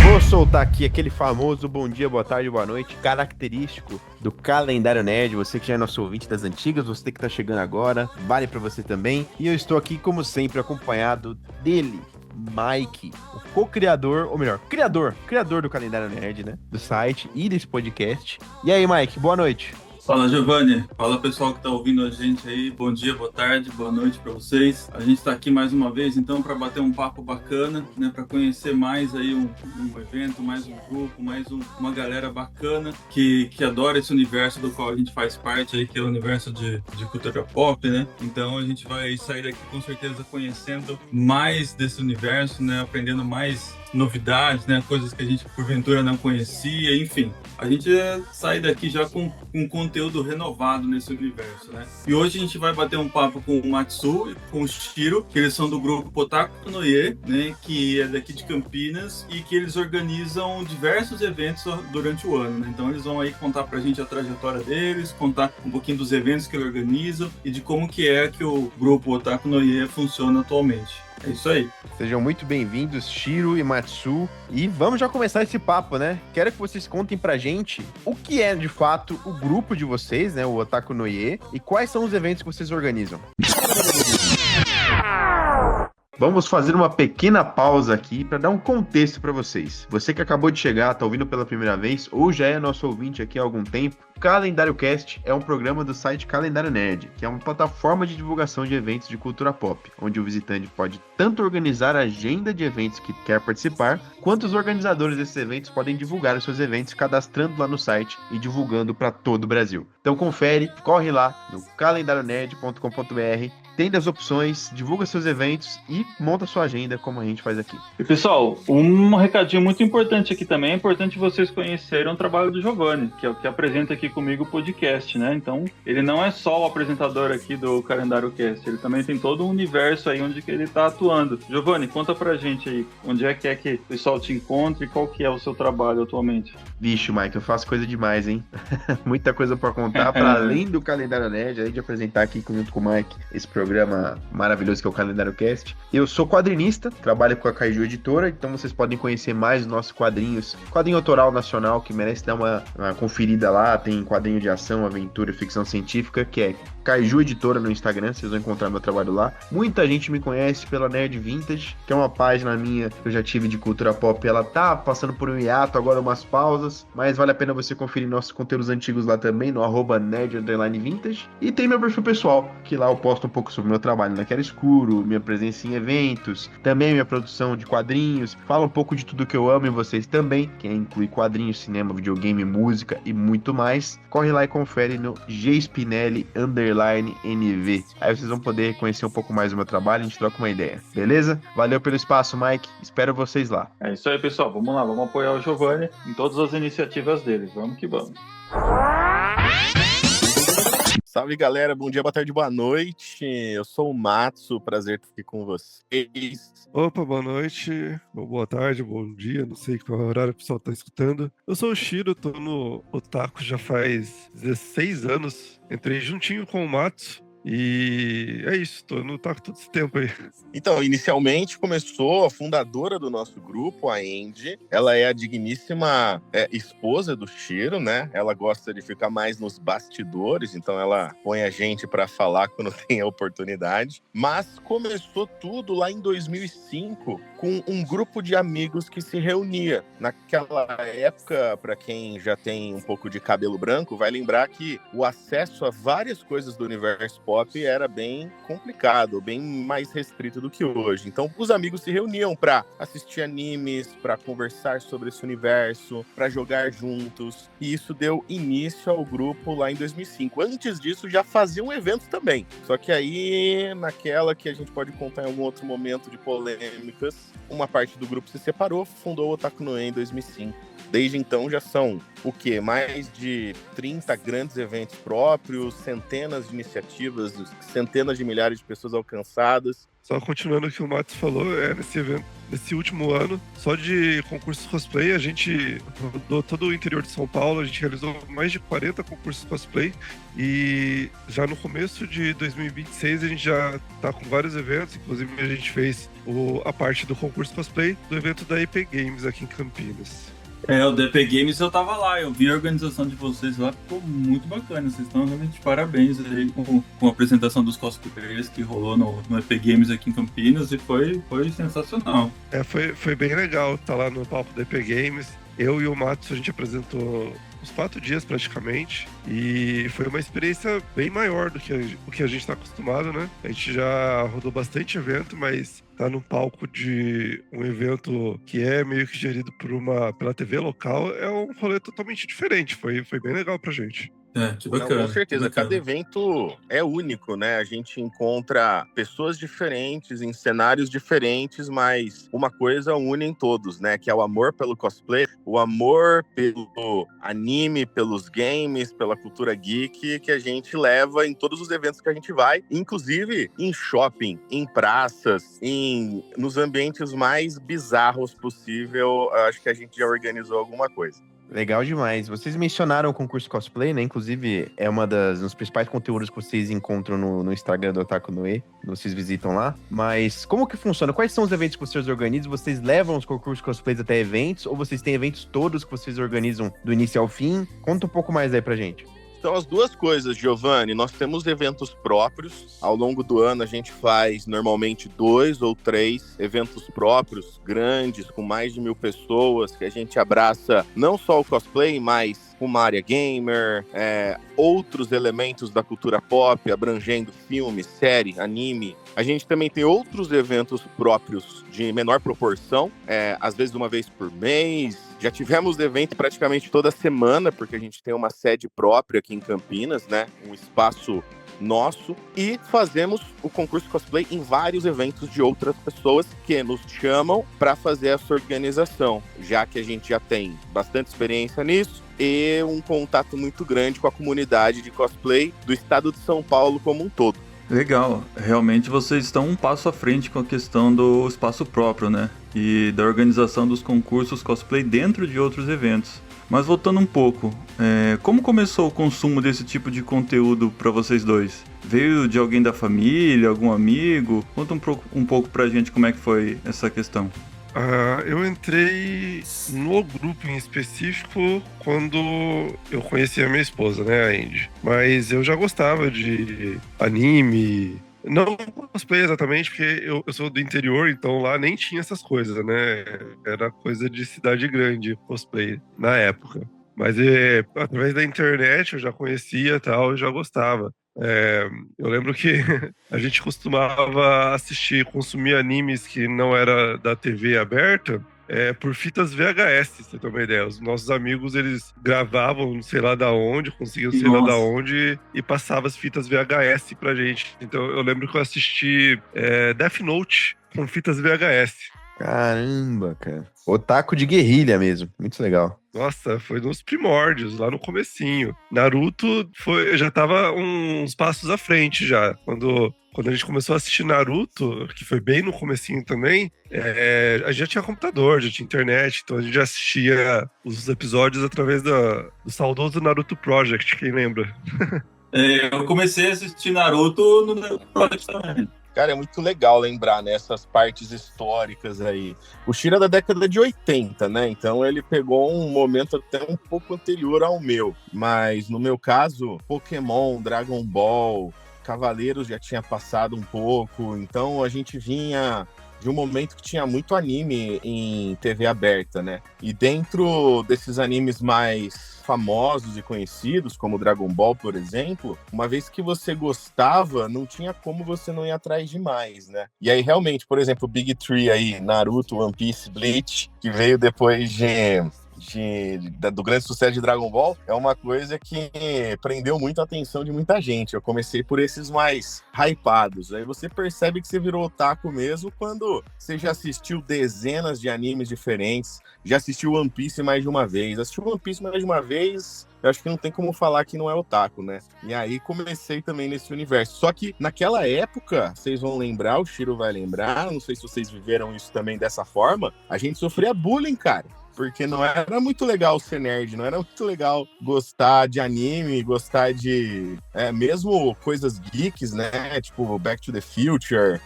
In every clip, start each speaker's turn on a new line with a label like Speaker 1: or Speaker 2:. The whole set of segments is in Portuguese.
Speaker 1: Vou soltar aqui aquele famoso bom dia, boa tarde, boa noite, característico do Calendário Nerd. Você que já é nosso ouvinte das antigas, você que tá chegando agora, vale pra você também. E eu estou aqui, como sempre, acompanhado dele, Mike, o co-criador, ou melhor, criador do Calendário Nerd, né? Do site e desse podcast. E aí, Mike, boa noite.
Speaker 2: Fala, Giovanni. Fala, pessoal que está ouvindo a gente aí. Bom dia, boa tarde, boa noite para vocês. A gente está aqui mais uma vez, então, para bater um papo bacana, né? Para conhecer mais aí um evento, mais um grupo, uma galera bacana que adora esse universo do qual a gente faz parte aí, que é o universo de cultura pop, né? Então, a gente vai sair daqui com certeza conhecendo mais desse universo, né? Aprendendo mais novidades, né? Coisas que a gente porventura não conhecia, enfim. A gente sai daqui já com conteúdo renovado nesse universo, né? E hoje a gente vai bater um papo com o Matsu e com o Shiro, que eles são do grupo Otaku no Ie, né? Que é daqui de Campinas e que eles organizam diversos eventos durante o ano, né? Então eles vão aí contar pra gente a trajetória deles, contar um pouquinho dos eventos que eles organizam e de como que é que o grupo Otaku no Ie funciona atualmente. É isso aí.
Speaker 1: Sejam muito bem-vindos, Shiro e Matsu. E vamos já começar esse papo, né? Quero que vocês contem pra gente o que é, de fato, o grupo de vocês, né? O Otaku no Ie, e quais são os eventos que vocês organizam. Vamos fazer uma pequena pausa aqui para dar um contexto para vocês. Você que acabou de chegar, está ouvindo pela primeira vez ou já é nosso ouvinte aqui há algum tempo, o Calendário Cast é um programa do site Calendário Nerd, que é uma plataforma de divulgação de eventos de cultura pop, onde o visitante pode tanto organizar a agenda de eventos que quer participar, quanto os organizadores desses eventos podem divulgar os seus eventos cadastrando lá no site e divulgando para todo o Brasil. Então confere, corre lá no calendarianerd.com.br, tem das opções, divulga seus eventos e monta sua agenda como a gente faz aqui.
Speaker 3: E pessoal, um recadinho muito importante aqui também, é importante vocês conhecerem o trabalho do Giovanni, que é o que apresenta aqui comigo o podcast, né? Então, ele não é só o apresentador aqui do Calendário Cast, ele também tem todo um universo aí onde que ele tá atuando. Giovanni, conta pra gente aí, onde é que o pessoal te encontra e qual que é o seu trabalho atualmente.
Speaker 1: Vixe, Mike, eu faço coisa demais, hein? Muita coisa pra contar, para além do Calendário Nerd, além de apresentar aqui junto com o Mike esse programa maravilhoso que é o Calendário Cast. Eu sou quadrinista, trabalho com a Kaiju Editora, então vocês podem conhecer mais os nossos quadrinhos. Quadrinho autoral nacional, que merece dar uma conferida lá, tem quadrinho de ação, aventura e ficção científica, que é Kaiju Editora no Instagram, vocês vão encontrar meu trabalho lá. Muita gente me conhece pela Nerd Vintage, que é uma página minha que eu já tive de cultura pop. Ela tá passando por um hiato, agora umas pausas, mas vale a pena você conferir nossos conteúdos antigos lá também, no @nerd_vintage. E tem meu perfil pessoal, que lá eu posto um pouco sobre o meu trabalho na Quero Escuro, minha presença em eventos, também minha produção de quadrinhos, falo um pouco de tudo que eu amo em vocês também, que inclui quadrinhos, cinema, videogame, música e muito mais. Corre lá e confere no gspinelli_NV. Aí vocês vão poder conhecer um pouco mais do meu trabalho e a gente troca uma ideia, beleza? Valeu pelo espaço, Mike, espero vocês lá.
Speaker 3: É isso aí, pessoal, vamos lá, vamos apoiar o Giovanni em todas as iniciativas dele, vamos que vamos.
Speaker 4: Salve, galera, bom dia, boa tarde, boa noite. Eu sou o Matsu, prazer estar aqui com vocês.
Speaker 5: Opa, boa noite, boa tarde, bom dia, não sei qual horário o pessoal tá escutando. Eu sou o Shiro, tô no Otaku já faz 16 anos, entrei juntinho com o Matsu. E é isso, tô no Otaku todo esse tempo aí.
Speaker 4: Então, inicialmente começou a fundadora do nosso grupo, a Andy. Ela é a digníssima esposa do Shiro, né? Ela gosta de ficar mais nos bastidores, então ela põe a gente pra falar quando tem a oportunidade. Mas começou tudo lá em 2005 com um grupo de amigos que se reunia. Naquela época, para quem já tem um pouco de cabelo branco, vai lembrar que o acesso a várias coisas do universo pop era bem complicado, bem mais restrito do que hoje. Então, os amigos se reuniam para assistir animes, para conversar sobre esse universo, para jogar juntos. E isso deu início ao grupo lá em 2005. Antes disso, já faziam eventos também. Só que aí, naquela que a gente pode contar em algum outro momento de polêmicas, uma parte do grupo se separou, fundou o Otaku no Ie em 2005. Desde então já são, o quê? Mais de 30 grandes eventos próprios, centenas de iniciativas, centenas de milhares de pessoas alcançadas.
Speaker 5: Só continuando o que o Matos falou, nesse evento, nesse último ano, só de concursos cosplay, a gente rodou todo o interior de São Paulo, a gente realizou mais de 40 concursos cosplay, e já no começo de 2026 a gente já tá com vários eventos, inclusive a gente fez a parte do concurso cosplay do evento da EP Games aqui em Campinas.
Speaker 2: O DP Games eu tava lá, eu vi a organização de vocês lá, ficou muito bacana. Vocês estão realmente de parabéns aí com a apresentação dos cosplayers que rolou no EP Games aqui em Campinas e foi sensacional.
Speaker 5: Foi bem legal estar lá no palco da EP Games. Eu e o Matos, a gente apresentou uns 4 dias praticamente, e foi uma experiência bem maior do que o que a gente está acostumado, né? A gente já rodou bastante evento, mas tá no palco de um evento que é meio que gerido pela TV local, é um rolê totalmente diferente. Foi bem legal pra gente.
Speaker 2: Que bacana.
Speaker 4: Não, com certeza,
Speaker 2: bacana.
Speaker 4: cada evento é único, né? A gente encontra pessoas diferentes, em cenários diferentes, mas uma coisa une em todos, né? Que é o amor pelo cosplay, o amor pelo anime, pelos games, pela cultura geek, que a gente leva em todos os eventos que a gente vai, inclusive em shopping, em praças, nos ambientes mais bizarros possível. Acho que a gente já organizou alguma coisa.
Speaker 1: Legal demais. Vocês mencionaram o concurso cosplay, né? Inclusive, é um dos principais conteúdos que vocês encontram no Instagram do Otaku Noe. Vocês visitam lá. Mas como que funciona? Quais são os eventos que vocês organizam? Vocês levam os concursos cosplays até eventos? Ou vocês têm eventos todos que vocês organizam do início ao fim? Conta um pouco mais aí pra gente.
Speaker 4: São as duas coisas, Giovanni. Nós temos eventos próprios. Ao longo do ano, a gente faz normalmente 2 ou 3 eventos próprios, grandes, com mais de 1.000 pessoas, que a gente abraça não só o cosplay, mas uma área gamer, outros elementos da cultura pop, abrangendo filme, série, anime. A gente também tem outros eventos próprios de menor proporção, às vezes uma vez por mês. Já tivemos evento praticamente toda semana, porque a gente tem uma sede própria aqui em Campinas, né? Um espaço nosso. E fazemos o concurso cosplay em vários eventos de outras pessoas que nos chamam para fazer essa organização, já que a gente já tem bastante experiência nisso e um contato muito grande com a comunidade de cosplay do estado de São Paulo como um todo.
Speaker 2: Legal, realmente vocês estão um passo à frente com a questão do espaço próprio, né? E da organização dos concursos cosplay dentro de outros eventos. Mas voltando um pouco, como começou o consumo desse tipo de conteúdo para vocês dois? Veio de alguém da família, algum amigo? Conta um pouco pra gente como é que foi essa questão.
Speaker 5: Eu entrei no grupo em específico quando eu conheci a minha esposa, né, a Andy. Mas eu já gostava de anime, não cosplay exatamente, porque eu sou do interior, então lá nem tinha essas coisas, né? Era coisa de cidade grande, cosplay, na época. Mas através da internet eu já conhecia e tal, eu já gostava. Eu lembro que a gente costumava consumir animes que não era da TV aberta, por fitas VHS, pra você ter uma ideia. Os nossos amigos, eles gravavam sei lá da onde, conseguiam sei lá da onde, e passavam as fitas VHS pra gente. Então eu lembro que eu assisti Death Note com fitas VHS.
Speaker 1: Caramba, cara. Otaku de guerrilha mesmo. Muito legal.
Speaker 5: Nossa, foi nos primórdios, lá no comecinho. Naruto já tava uns passos à frente já. Quando a gente começou a assistir Naruto, que foi bem no comecinho também, a gente já tinha computador, já tinha internet, então a gente já assistia os episódios através do saudoso Naruto Project, quem lembra?
Speaker 2: Eu comecei a assistir Naruto no Naruto Project também.
Speaker 4: Cara, é muito legal lembrar, né, essas partes históricas aí. O Shira é da década de 80, né? Então ele pegou um momento até um pouco anterior ao meu. Mas no meu caso, Pokémon, Dragon Ball, Cavaleiros já tinha passado um pouco. Então a gente vinha de um momento que tinha muito anime em TV aberta, né? E dentro desses animes mais famosos e conhecidos, como Dragon Ball, por exemplo, uma vez que você gostava, não tinha como você não ir atrás de mais, né? E aí, realmente, por exemplo, o Big Three aí, Naruto, One Piece, Bleach, que veio depois de do grande sucesso de Dragon Ball, é uma coisa que prendeu muito a atenção de muita gente. Eu comecei por esses mais hypados. Aí você percebe que você virou otaku mesmo quando você já assistiu dezenas de animes diferentes, já assistiu One Piece mais de uma vez. Assistiu One Piece mais de uma vez, eu acho que não tem como falar que não é otaku, né? E aí comecei também nesse universo. Só que naquela época, vocês vão lembrar, o Shiro vai lembrar, não sei se vocês viveram isso também dessa forma, a gente sofria bullying, cara. Porque não era muito legal ser nerd, não era muito legal gostar de anime, gostar de mesmo coisas geeks, né? Tipo Back to the Future,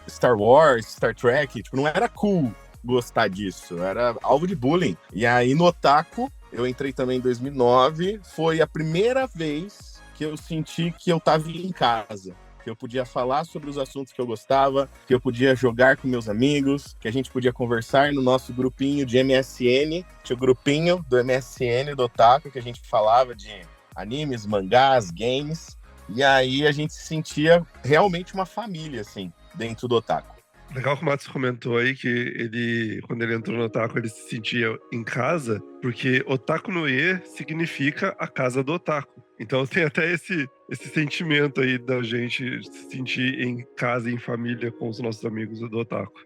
Speaker 4: Star Wars, Star Trek, tipo, não era cool gostar disso, era alvo de bullying. E aí no Otaku, eu entrei também em 2009, foi a primeira vez que eu senti que eu tava em casa. Que eu podia falar sobre os assuntos que eu gostava, que eu podia jogar com meus amigos, que a gente podia conversar no nosso grupinho de MSN. Tinha o grupinho do MSN, do Otaku, que a gente falava de animes, mangás, games. E aí a gente se sentia realmente uma família, assim, dentro do Otaku.
Speaker 5: Legal que o Matos comentou aí que ele, quando ele entrou no Otaku, ele se sentia em casa, porque Otaku no E significa a casa do Otaku. Então tem até esse sentimento aí da gente se sentir em casa, em família com os nossos amigos do Otaku.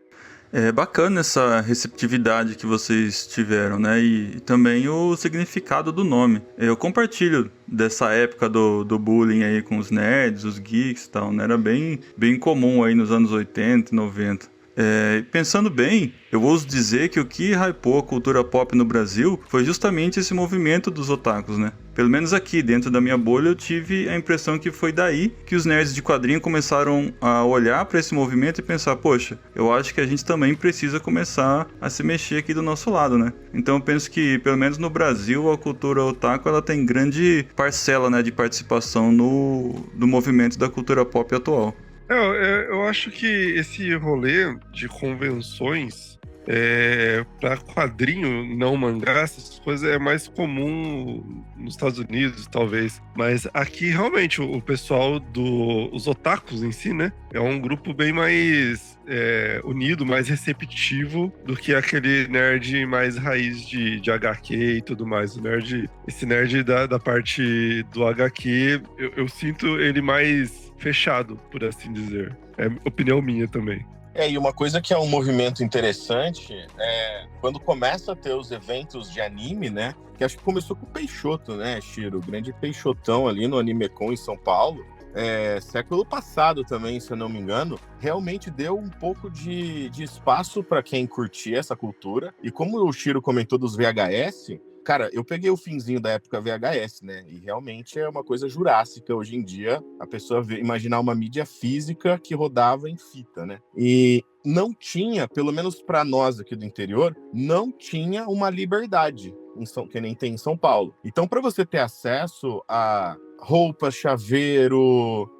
Speaker 3: É bacana essa receptividade que vocês tiveram, né? E também o significado do nome. Eu compartilho dessa época do bullying aí com os nerds, os geeks e tal, né? Era bem comum aí nos anos 80 e 90. Pensando bem, eu ouso dizer que o que hypou a cultura pop no Brasil foi justamente esse movimento dos otakus, né? Pelo menos aqui, dentro da minha bolha, eu tive a impressão que foi daí que os nerds de quadrinho começaram a olhar para esse movimento e pensar, poxa, eu acho que a gente também precisa começar a se mexer aqui do nosso lado, né? Então eu penso que, pelo menos no Brasil, a cultura otaku ela tem grande parcela, né, de participação do movimento da cultura pop atual.
Speaker 5: Eu acho que esse rolê de convenções para quadrinho, não mangá, essas coisas é mais comum nos Estados Unidos, talvez. Mas aqui, realmente, o pessoal os otakus em si, né? É um grupo bem mais unido, mais receptivo do que aquele nerd mais raiz de HQ e tudo mais. Esse nerd da parte do HQ, eu sinto ele mais fechado, por assim dizer. É opinião minha também.
Speaker 4: E uma coisa que é um movimento interessante quando começa a ter os eventos de anime, né? Que acho que começou com o Peixoto, né, Shiro? O grande Peixotão ali no AnimeCon em São Paulo. Século passado também, se eu não me engano, realmente deu um pouco de espaço para quem curtia essa cultura. E como o Shiro comentou dos VHS, cara, eu peguei o finzinho da época VHS, né? E realmente é uma coisa jurássica hoje em dia, a pessoa imaginar uma mídia física que rodava em fita, né? E não tinha, pelo menos para nós aqui do interior, não tinha uma liberdade que nem tem em São Paulo. Então, para você ter acesso a roupa, chaveiro,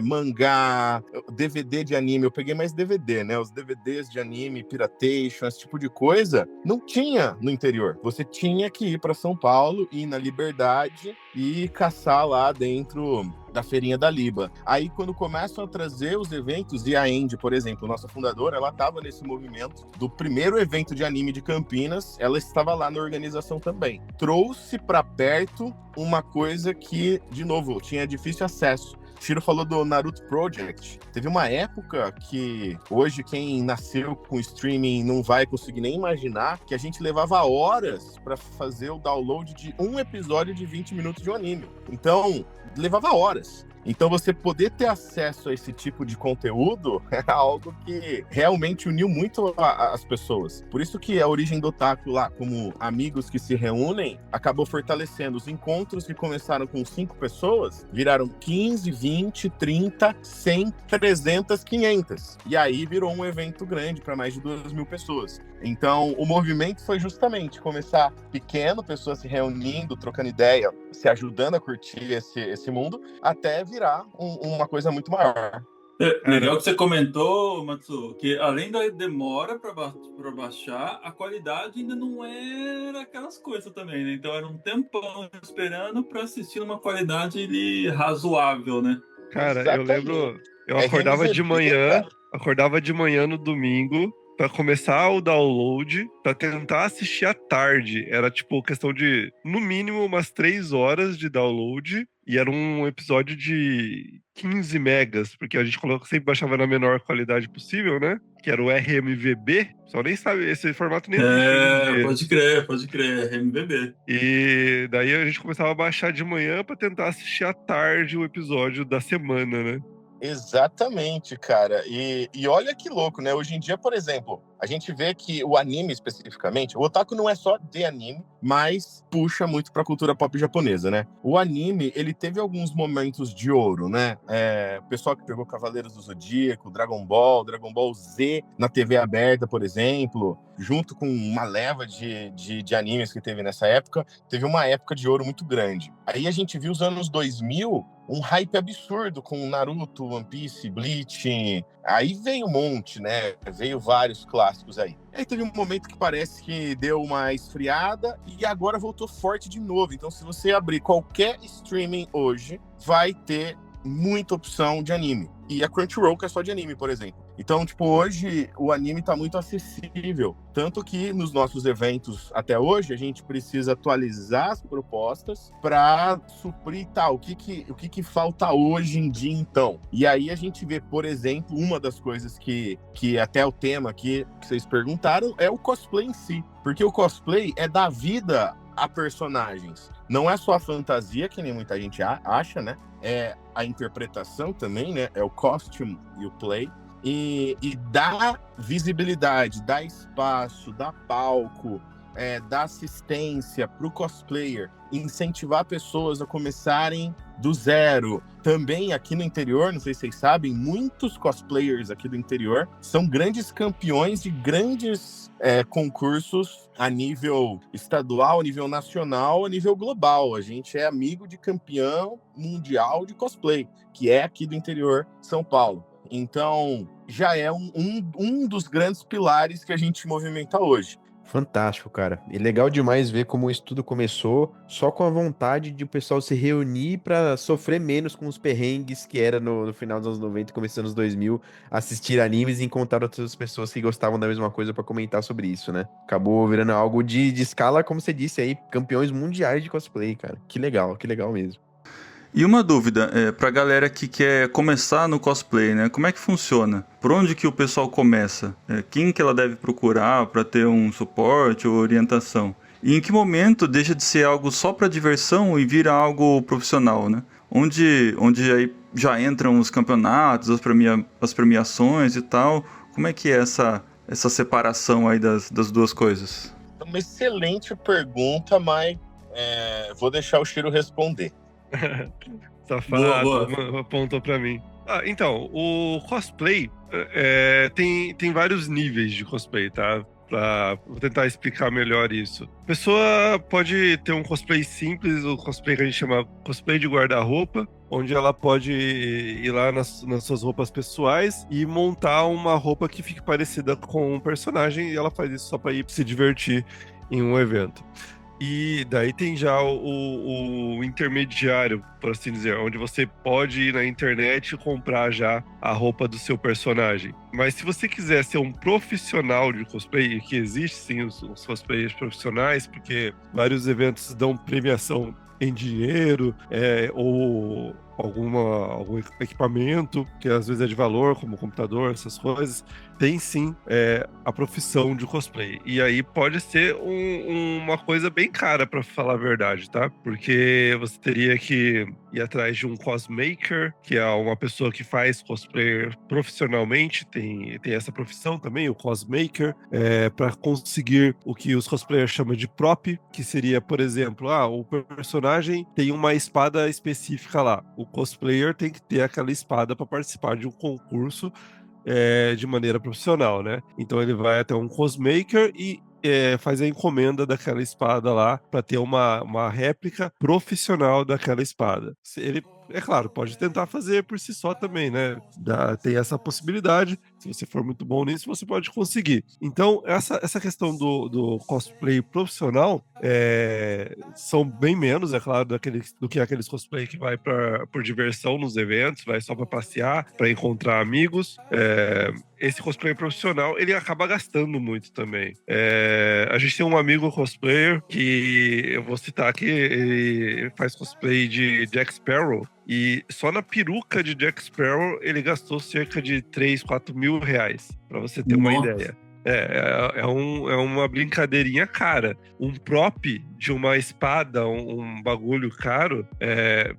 Speaker 4: mangá, DVD de anime, eu peguei mais DVD, né? Os DVDs de anime, Piratation, esse tipo de coisa, não tinha no interior. Você tinha que ir para São Paulo, ir na Liberdade e caçar lá dentro da feirinha da Liba. Aí, quando começam a trazer os eventos, e a Andy, por exemplo, nossa fundadora, ela estava nesse movimento do primeiro evento de anime de Campinas, ela estava lá na organização também. Trouxe para perto uma coisa que, de novo, tinha difícil acesso. Shiro falou do Naruto Project. Teve uma época que hoje quem nasceu com streaming não vai conseguir nem imaginar que a gente levava horas para fazer o download de um episódio de 20 minutos de um anime. Então, levava horas. Então, você poder ter acesso a esse tipo de conteúdo é algo que realmente uniu muito as pessoas. Por isso que a origem do Otaku lá, como amigos que se reúnem, acabou fortalecendo. Os encontros que começaram com 5 pessoas, viraram 15, 20, 30, 100, 300, 500. E aí virou um evento grande para mais de 2.000 pessoas. Então, o movimento foi justamente começar pequeno, pessoas se reunindo, trocando ideia, se ajudando a curtir esse mundo, até virar uma coisa muito maior.
Speaker 2: Legal que você comentou, Matsu, que além da demora para baixar, a qualidade ainda não era aquelas coisas também, né? Então era um tempão esperando para assistir uma qualidade razoável, né?
Speaker 5: Cara,
Speaker 4: Exatamente.
Speaker 5: eu lembro, eu acordava de manhã no domingo pra começar o download, pra tentar assistir à tarde. Era tipo questão de, no mínimo, umas 3 horas de download. E era um episódio de 15 megas, porque a gente sempre baixava na menor qualidade possível, né? Que era o RMVB. Só nem sabe, esse formato nem existe hoje em dia.
Speaker 2: Pode crer, RMVB.
Speaker 5: E daí a gente começava a baixar de manhã pra tentar assistir à tarde o episódio da semana, né?
Speaker 4: Exatamente, cara. E olha que louco, né? Hoje em dia, por exemplo, a gente vê que o anime especificamente, o otaku não é só de anime, mas puxa muito pra cultura pop japonesa, né? O anime, ele teve alguns momentos de ouro, né? O pessoal que pegou Cavaleiros do Zodíaco, Dragon Ball Z na TV aberta, por exemplo, junto com uma leva de animes que teve nessa época, teve uma época de ouro muito grande. Aí a gente viu os anos 2000, um hype absurdo com Naruto, One Piece, Bleach. Aí veio um monte, né? Veio vários clássicos aí. Aí teve um momento que parece que deu uma esfriada e agora voltou forte de novo. Então, se você abrir qualquer streaming hoje, vai ter muita opção de anime. E a Crunchyroll, que é só de anime, por exemplo. Então, tipo, hoje o anime tá muito acessível. Tanto que nos nossos eventos até hoje, a gente precisa atualizar as propostas para suprir tal. O que falta hoje em dia, então? E aí a gente vê, por exemplo, uma das coisas que até o tema aqui que vocês perguntaram é o cosplay em si. Porque o cosplay é dar vida a personagens. Não é só a fantasia, que nem muita gente acha, né? É a interpretação também, né? É o costume e o play. E dá visibilidade, dá espaço, dá palco, dá assistência para o cosplayer, incentivar pessoas a começarem do zero. Também aqui no interior, não sei se vocês sabem, muitos cosplayers aqui do interior são grandes campeões de grandes concursos a nível estadual, a nível nacional, a nível global. A gente é amigo de campeão mundial de cosplay, que é aqui do interior de São Paulo. Então, já é um dos grandes pilares que a gente movimenta hoje.
Speaker 1: Fantástico, cara. E legal demais ver como isso tudo começou só com a vontade de o pessoal se reunir pra sofrer menos com os perrengues que era no final dos anos 90 e começando nos 2000, assistir animes e encontrar outras pessoas que gostavam da mesma coisa pra comentar sobre isso, né? Acabou virando algo de escala, como você disse aí, campeões mundiais de cosplay, cara. Que legal mesmo.
Speaker 2: E uma dúvida, pra galera que quer começar no cosplay, né? Como é que funciona? Por onde que o pessoal começa? Quem que ela deve procurar para ter um suporte ou orientação? E em que momento deixa de ser algo só para diversão e vira algo profissional, né? Onde aí já entram os campeonatos, as premiações e tal. Como é que é essa separação aí das duas coisas?
Speaker 4: Uma excelente pergunta, mas vou deixar o Shiro responder.
Speaker 5: Safado, apontou pra mim. Então, o cosplay tem vários níveis de cosplay, tá? Vou tentar explicar melhor isso. A pessoa pode ter um cosplay simples, o cosplay que a gente chama cosplay de guarda-roupa, onde ela pode ir lá nas suas roupas pessoais e montar uma roupa que fique parecida com um personagem, e ela faz isso só pra ir se divertir em um evento. E daí tem já o intermediário, por assim dizer, onde você pode ir na internet e comprar já a roupa do seu personagem. Mas se você quiser ser um profissional de cosplay, que existe sim os cosplayers profissionais, porque vários eventos dão premiação em dinheiro, ou algum equipamento, que às vezes é de valor, como computador, essas coisas, tem sim a profissão de cosplay. E aí pode ser uma coisa bem cara, pra falar a verdade, tá? Porque você teria que ir atrás de um cosmaker, que é uma pessoa que faz cosplay profissionalmente, tem essa profissão também, o cosmaker, para conseguir o que os cosplayers chamam de prop, que seria, por exemplo, o personagem tem uma espada específica lá. O cosplayer tem que ter aquela espada para participar de um concurso de maneira profissional, né? Então ele vai até um cosmaker e faz a encomenda daquela espada lá para ter uma réplica profissional daquela espada. Ele, é claro, pode tentar fazer por si só também, né? Tem essa possibilidade, Se você for muito bom nisso, você pode conseguir. Então, essa questão do cosplay profissional são bem menos, é claro, do que aqueles cosplay que vai por diversão nos eventos, vai só para passear, para encontrar amigos. Esse cosplay profissional, ele acaba gastando muito também. A gente tem um amigo cosplayer que eu vou citar aqui, ele faz cosplay de Jack Sparrow. E só na peruca de Jack Sparrow ele gastou cerca de 3, 4 mil reais, pra você ter uma ideia. É uma brincadeirinha cara. Um prop de uma espada, um bagulho caro,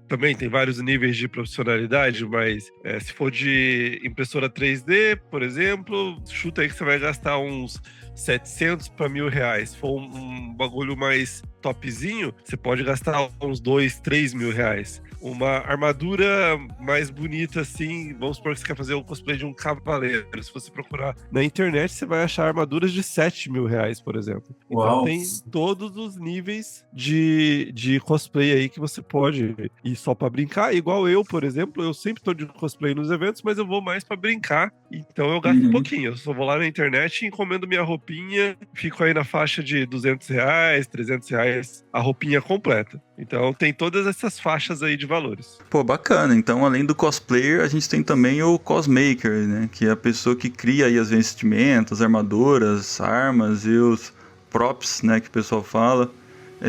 Speaker 5: também tem vários níveis de profissionalidade, mas se for de impressora 3D, por exemplo, chuta aí que você vai gastar uns 700 para 1.000 reais. Se for um bagulho mais topzinho, você pode gastar uns 2, 3 mil reais. Uma armadura mais bonita assim, vamos supor que você quer fazer um cosplay de um cavaleiro. Se você procurar na internet, você vai achar armaduras de 7 mil reais, por exemplo. Então tem todos os níveis de cosplay aí que você pode ir só pra brincar. Igual eu, por exemplo, eu sempre tô de cosplay nos eventos, mas eu vou mais pra brincar. Então eu gasto um pouquinho. Eu só vou lá na internet e encomendo minha roupinha, fico aí na faixa de 200 reais, 300 reais, a roupinha completa. Então tem todas essas faixas aí de valores.
Speaker 6: Pô, bacana. Então, além do cosplayer, a gente tem também o cosmaker, né? Que é a pessoa que cria aí as vestimentas, armaduras, armas e os props, né? Que o pessoal fala.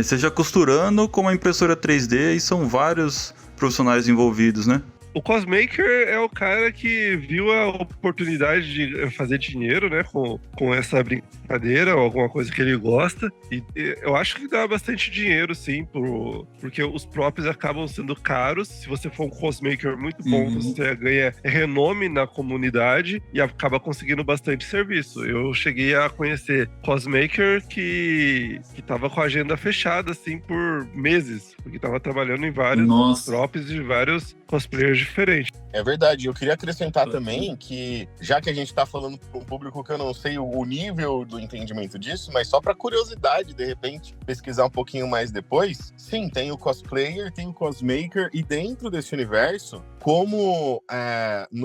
Speaker 6: Seja costurando como a impressora 3D, e são vários profissionais envolvidos, né?
Speaker 5: O cosmaker é o cara que viu a oportunidade de fazer dinheiro, né, com essa brincadeira ou alguma coisa que ele gosta. E eu acho que dá bastante dinheiro, sim, porque os props acabam sendo caros. Se você for um cosmaker muito bom, você ganha renome na comunidade e acaba conseguindo bastante serviço. Eu cheguei a conhecer cosmaker que tava com a agenda fechada, assim, por meses, porque tava trabalhando em vários props de vários cosplayers diferentes.
Speaker 4: É verdade, eu queria acrescentar também que, já que a gente tá falando para um público que eu não sei o nível do entendimento disso, mas só para curiosidade, de repente, pesquisar um pouquinho mais depois, sim, tem o cosplayer, tem o cosmaker, e dentro desse universo, como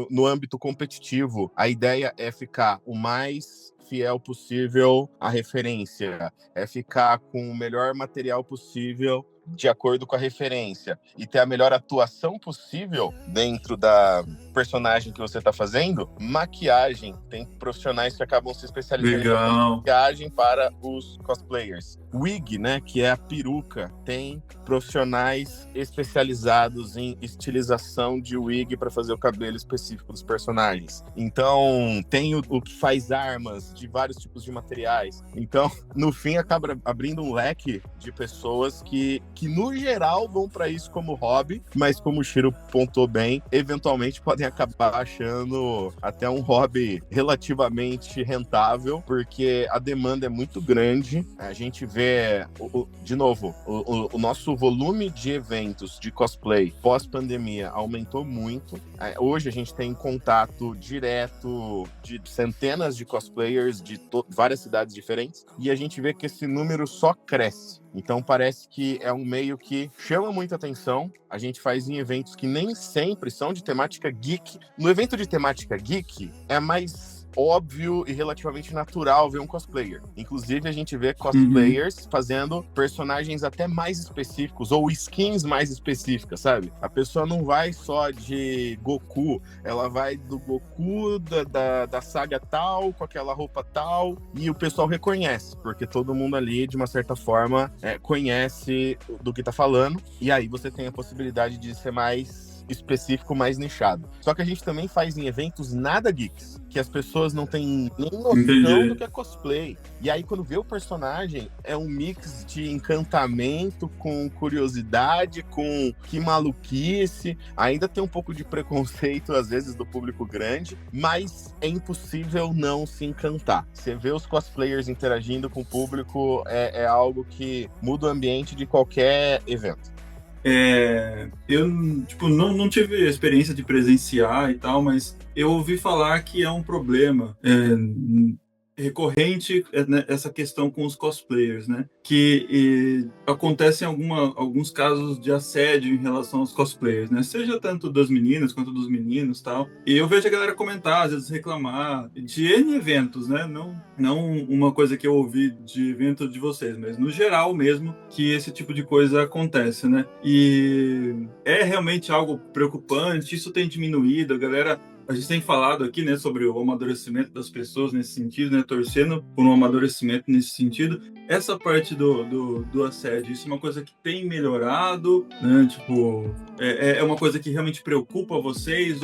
Speaker 4: no âmbito competitivo, a ideia é ficar o mais fiel possível à referência, é ficar com o melhor material possível de acordo com a referência e ter a melhor atuação possível dentro da personagem que você está fazendo. Maquiagem, tem profissionais que acabam se especializando em maquiagem para os cosplayers. Wig, né, que é a peruca, tem profissionais especializados em estilização de wig para fazer o cabelo específico dos personagens. Então, tem o que faz armas de vários tipos de materiais. Então, no fim, acaba abrindo um leque de pessoas que no geral vão para isso como hobby, mas como o Shiro pontuou bem, eventualmente podem acabar achando até um hobby relativamente rentável, porque a demanda é muito grande. A gente vê, de novo, o nosso volume de eventos de cosplay pós-pandemia aumentou muito. Hoje a gente tem contato direto de centenas de cosplayers de várias cidades diferentes, e a gente vê que esse número só cresce. Então parece que é um meio que chama muita atenção. A gente faz em eventos que nem sempre são de temática geek. No evento de temática geek, é mais óbvio e relativamente natural ver um cosplayer. Inclusive, a gente vê cosplayers fazendo personagens até mais específicos, ou skins mais específicas, sabe? A pessoa não vai só de Goku, ela vai do Goku da saga tal, com aquela roupa tal, e o pessoal reconhece, porque todo mundo ali, de uma certa forma, conhece do que tá falando, e aí você tem a possibilidade de ser mais específico, mais nichado. Só que a gente também faz em eventos nada geeks, que as pessoas não têm nem noção do que é cosplay. E aí, quando vê o personagem, é um mix de encantamento com curiosidade, com que maluquice. Ainda tem um pouco de preconceito, às vezes, do público grande, mas é impossível não se encantar. Você vê os cosplayers interagindo com o público, é algo que muda o ambiente de qualquer evento.
Speaker 2: Eu não tive a experiência de presenciar e tal, mas eu ouvi falar que é um problema recorrente né, essa questão com os cosplayers, né? Que acontecem alguns casos de assédio em relação aos cosplayers, né? Seja tanto das meninas quanto dos meninos, tal. E eu vejo a galera comentar, às vezes reclamar de N eventos, né? Não uma coisa que eu ouvi de evento de vocês, mas no geral mesmo que esse tipo de coisa acontece, né? E é realmente algo preocupante. Isso tem diminuído, a galera. A gente tem falado aqui, né, sobre o amadurecimento das pessoas nesse sentido, né, torcendo por um amadurecimento nesse sentido. Essa parte do assédio, isso é uma coisa que tem melhorado, né, tipo, é uma coisa que realmente preocupa vocês,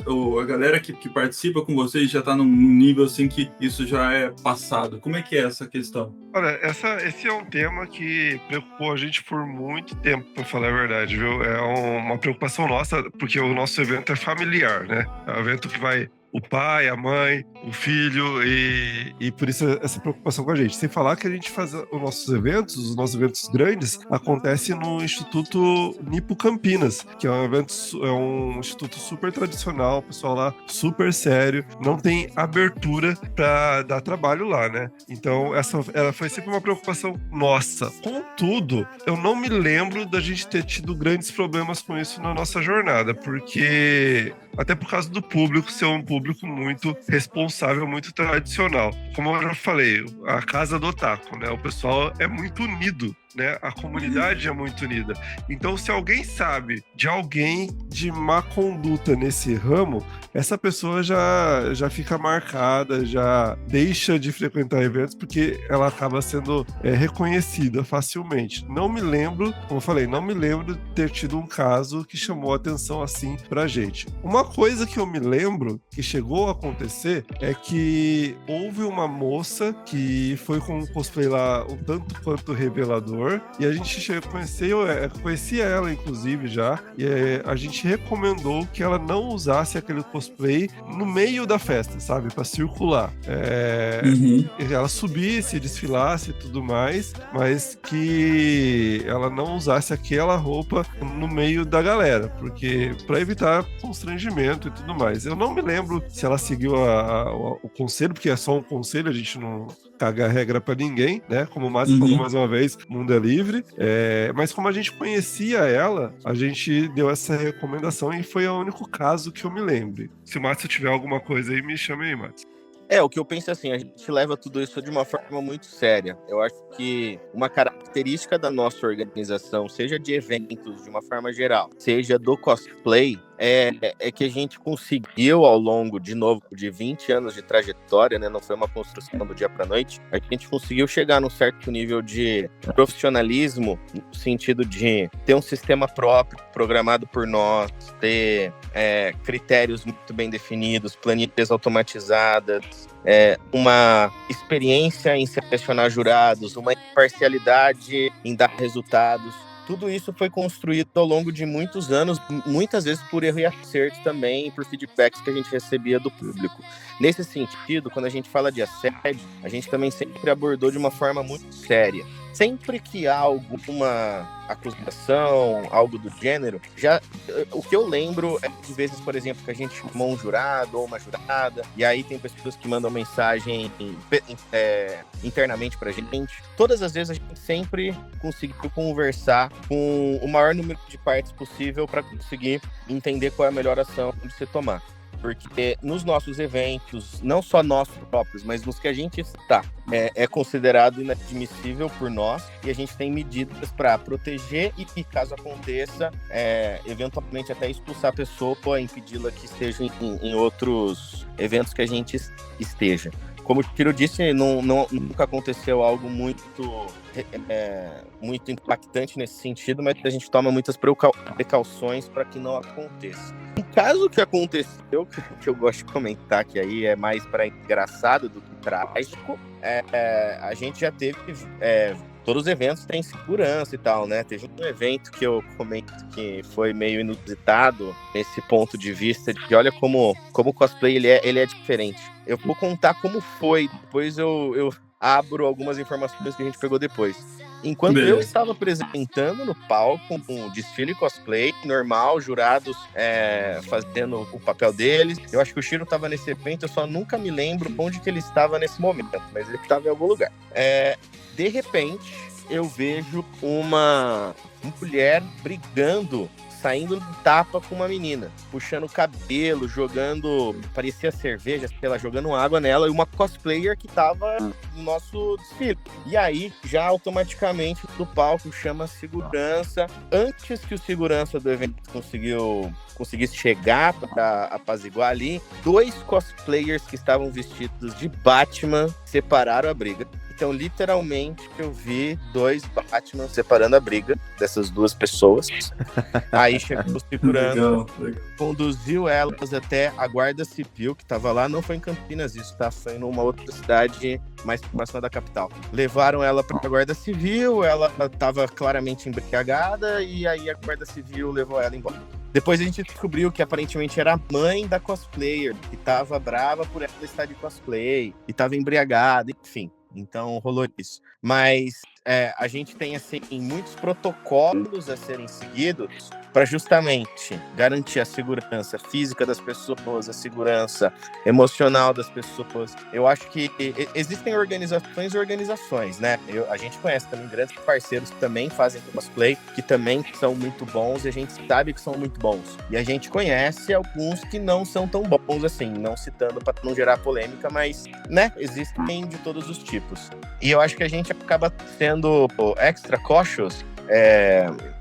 Speaker 2: ou a galera que participa com vocês já tá num nível, assim, que isso já é passado? Como é que é essa questão?
Speaker 5: Olha, esse é um tema que preocupou a gente por muito tempo, pra falar a verdade, viu? É uma preocupação nossa, porque o nosso evento é familiar, né? É um evento que vai o pai, a mãe, o filho, e por isso essa preocupação com a gente. Sem falar que a gente faz os nossos eventos grandes, acontecem no Instituto Nipo Campinas, que é um instituto super tradicional, o pessoal lá super sério, não tem abertura para dar trabalho lá, né? Então, ela foi sempre uma preocupação nossa. Contudo, eu não me lembro da gente ter tido grandes problemas com isso na nossa jornada, porque até por causa do público ser um público muito responsável, muito tradicional. Como eu já falei, a casa do otaku, né? O pessoal é muito unido, né? A comunidade é muito unida. Então, se alguém sabe de alguém de má conduta nesse ramo, essa pessoa já fica marcada, já deixa de frequentar eventos, porque ela acaba sendo reconhecida facilmente. Não me lembro, como eu falei, não me lembro de ter tido um caso que chamou atenção assim pra gente. Uma coisa que eu me lembro que chegou a acontecer é que houve uma moça que foi com um cosplay lá um tanto quanto revelador, e a gente conhecia ela inclusive já, e a gente recomendou que ela não usasse aquele cosplay no meio da festa, sabe, pra circular. Ela subisse, desfilasse e tudo mais, mas que ela não usasse aquela roupa no meio da galera, porque para evitar constrangimento e tudo mais. Eu não me lembro se ela seguiu o conselho, porque é só um conselho, a gente não caga a regra pra ninguém, né? Como o Márcio falou mais uma vez, o mundo é livre. Mas como a gente conhecia ela, a gente deu essa recomendação e foi o único caso que eu me lembre. Se o Márcio tiver alguma coisa aí, me chame aí, Márcio.
Speaker 4: O que eu penso assim, a gente leva tudo isso de uma forma muito séria. Eu acho que uma característica da nossa organização, seja de eventos de uma forma geral, seja do cosplay, é que a gente conseguiu ao longo, de novo, de 20 anos de trajetória, né? Não foi uma construção do dia para noite, a gente conseguiu chegar num certo nível de profissionalismo, no sentido de ter um sistema próprio, programado por nós, ter critérios muito bem definidos, planilhas automatizadas, uma experiência em selecionar jurados, uma imparcialidade em dar resultados. Tudo isso foi construído ao longo de muitos anos, muitas vezes por erro e acerto também, por feedbacks que a gente recebia do público. Nesse sentido, quando a gente fala de assédio, a gente também sempre abordou de uma forma muito séria. Sempre que há alguma acusação, algo do gênero, o que eu lembro é de vezes, por exemplo, que a gente chamou um jurado ou uma jurada, e aí tem pessoas que mandam mensagem internamente pra gente. Todas as vezes a gente sempre conseguiu conversar com o maior número de partes possível para conseguir entender qual é a melhor ação de se tomar. Porque nos nossos eventos, não só nossos próprios, mas nos que a gente está, é considerado inadmissível por nós, e a gente tem medidas para proteger e, caso aconteça, eventualmente até expulsar a pessoa, impedi-la que esteja em outros eventos que a gente esteja. Como o Tiro disse, nunca aconteceu algo muito impactante nesse sentido, mas a gente toma muitas precauções para que não aconteça. Um caso que aconteceu, que eu gosto de comentar, que aí é mais para engraçado do que trágico, a gente já teve... todos os eventos têm segurança e tal, né? Teve um evento que eu comento que foi meio inusitado nesse ponto de vista de olha como o cosplay ele é diferente. Eu vou contar como foi, depois eu abro algumas informações que a gente pegou depois. Enquanto eu
Speaker 2: Beleza.
Speaker 4: estava apresentando no palco um desfile cosplay normal, jurados fazendo o papel deles. Eu acho que o Shiro estava nesse evento, eu só nunca me lembro onde que ele estava nesse momento, mas ele estava em algum lugar. De repente, eu vejo uma mulher brigando, saindo no tapa com uma menina, puxando o cabelo, jogando, parecia cerveja, sei lá, jogando água nela, e uma cosplayer que tava no nosso desfile. E aí, já automaticamente, do palco chama a segurança. Antes que o segurança do evento conseguisse chegar para apaziguar ali, 2 cosplayers que estavam vestidos de Batman separaram a briga. Então, literalmente, eu vi 2 Batman separando a briga dessas 2 pessoas. Aí chegou o segurança,
Speaker 2: Legal.
Speaker 4: conduziu elas até a Guarda Civil, que estava lá. Não foi em Campinas isso, tá? Foi numa outra cidade mais próxima da capital. Levaram ela para a Guarda Civil, ela estava claramente embriagada, e aí a Guarda Civil levou ela embora. Depois a gente descobriu que aparentemente era a mãe da cosplayer, que estava brava por ela estar de cosplay, e estava embriagada, enfim. Então rolou isso. Mas a gente tem assim, muitos protocolos a serem seguidos para justamente garantir a segurança física das pessoas, a segurança emocional das pessoas. Eu acho que existem organizações e organizações, né? A gente conhece também grandes parceiros que também fazem cosplay, que também são muito bons, e a gente sabe que são muito bons. E a gente conhece alguns que não são tão bons assim, não citando para não gerar polêmica, mas, né, existem de todos os tipos. E eu acho que a gente acaba sendo extra cautious.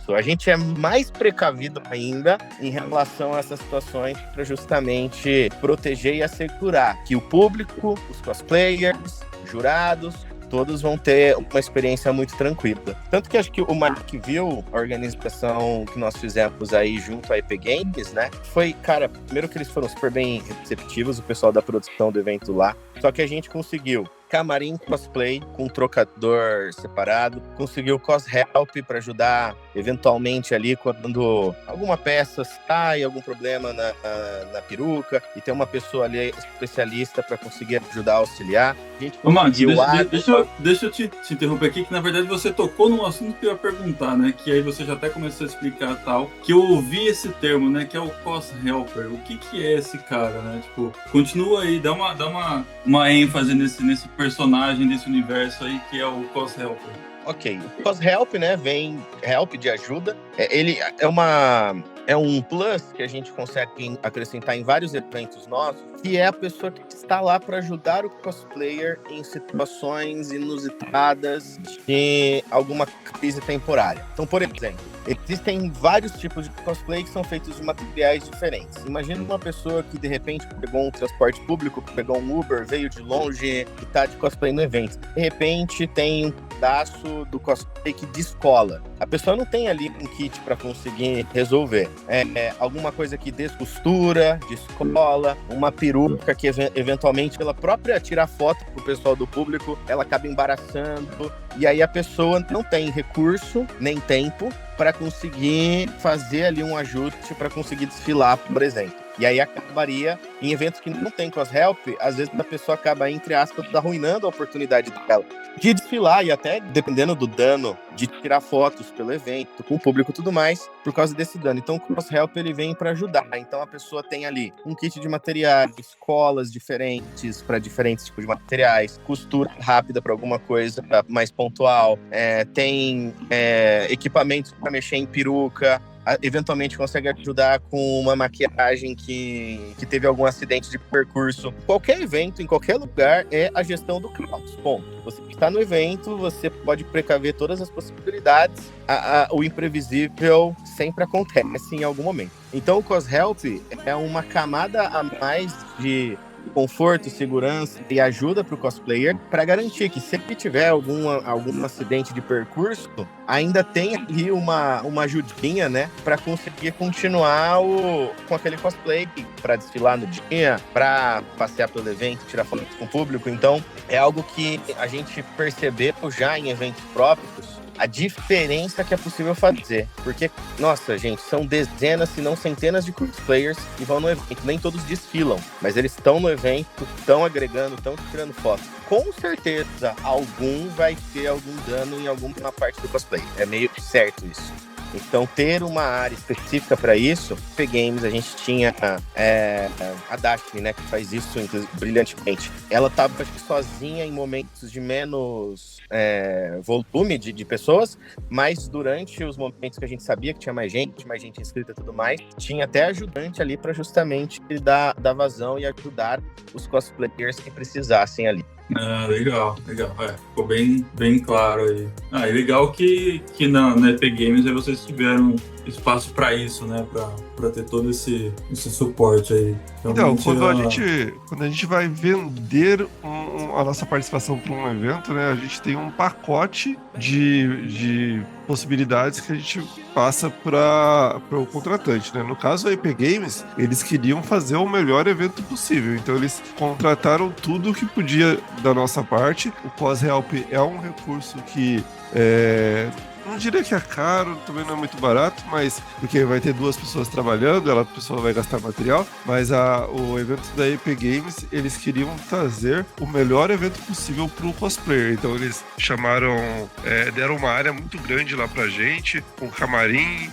Speaker 4: A gente é mais precavido ainda em relação a essas situações para justamente proteger e assegurar que o público, os cosplayers, jurados, todos vão ter uma experiência muito tranquila. Tanto que acho que o Mike viu a organização que nós fizemos aí junto à EP Games, né? Foi, cara, primeiro que eles foram super bem receptivos, o pessoal da produção do evento lá. Só que a gente conseguiu camarim cosplay com trocador separado, conseguiu cos-help para ajudar eventualmente ali quando alguma peça sai, algum problema na peruca, e tem uma pessoa ali especialista para conseguir ajudar a auxiliar. A gente conseguiu
Speaker 2: deixa eu te interromper aqui, que na verdade você tocou num assunto que eu ia perguntar, né? Que aí você já até começou a explicar tal, que eu ouvi esse termo, né? Que é o cos-helper. O que é esse cara, né? Tipo, continua aí, dá uma ênfase nesse personagem desse universo aí que é o cos-helper.
Speaker 4: Ok, o cos-help, né, vem help de ajuda. Ele é um plus que a gente consegue acrescentar em vários eventos nossos, que é a pessoa que está lá para ajudar o cosplayer em situações inusitadas de alguma crise temporária. Então, por exemplo, existem vários tipos de cosplay que são feitos de materiais diferentes. Imagina uma pessoa que de repente pegou um transporte público, pegou um Uber, veio de longe e está de cosplay no evento. De repente tem um pedaço do cosplay que descola. A pessoa não tem ali um kit para conseguir resolver. Alguma coisa que descostura, descola, uma peruca que eventualmente pela própria tirar foto pro pessoal do público, ela acaba embaraçando, e aí a pessoa não tem recurso nem tempo para conseguir fazer ali um ajuste para conseguir desfilar, por exemplo. E aí acabaria, em eventos que não tem cos-help, às vezes a pessoa acaba, entre aspas, arruinando a oportunidade dela de desfilar, e até, dependendo do dano, de tirar fotos pelo evento, com o público e tudo mais, por causa desse dano. Então o cos-help ele vem para ajudar. Então a pessoa tem ali um kit de materiais, colas diferentes para diferentes tipos de materiais, costura rápida para alguma coisa mais pontual, tem equipamentos para mexer em peruca, eventualmente consegue ajudar com uma maquiagem que teve algum acidente de percurso. Qualquer evento, em qualquer lugar, é a gestão do caos. Ponto. Você está no evento, você pode precaver todas as possibilidades. O imprevisível sempre acontece em algum momento. Então o cos-help é uma camada a mais de conforto, segurança e ajuda para o cosplayer, para garantir que se ele tiver algum acidente de percurso, ainda tem ali uma ajudinha, né, para conseguir continuar com aquele cosplay, para desfilar no dia, para passear pelo evento, tirar fotos com o público. Então é algo que a gente percebeu já em eventos próprios, a diferença que é possível fazer. Porque, nossa, gente, são dezenas, se não centenas de cosplayers que vão no evento. Nem todos desfilam, mas eles estão no evento, estão agregando, estão tirando fotos. Com certeza, algum vai ter algum dano em alguma parte do cosplay. É meio certo isso. Então, ter uma área específica para isso, no Games a gente tinha a Daphne, né, que faz isso brilhantemente. Ela estava sozinha em momentos de menos volume de pessoas, mas durante os momentos que a gente sabia que tinha mais gente inscrita e tudo mais, tinha até ajudante ali para justamente dar vazão e ajudar os cosplayers que precisassem ali.
Speaker 2: Ah, legal. Ficou bem claro aí. É legal que na EP Games aí vocês tiveram espaço para isso, né? Para ter todo esse suporte aí.
Speaker 5: Então, quando a gente vai vender a nossa participação para um evento, né? A gente tem um pacote de possibilidades que a gente passa para o contratante, né? No caso, a EP Games, eles queriam fazer o melhor evento possível. Então, eles contrataram tudo que podia da nossa parte. O CosHelp é um recurso que não diria que é caro, também não é muito barato, mas porque vai ter 2 pessoas trabalhando, a pessoa vai gastar material, mas o evento da EP Games, eles queriam trazer o melhor evento possível para o cosplayer. Então eles chamaram, deram uma área muito grande lá pra gente, com camarim,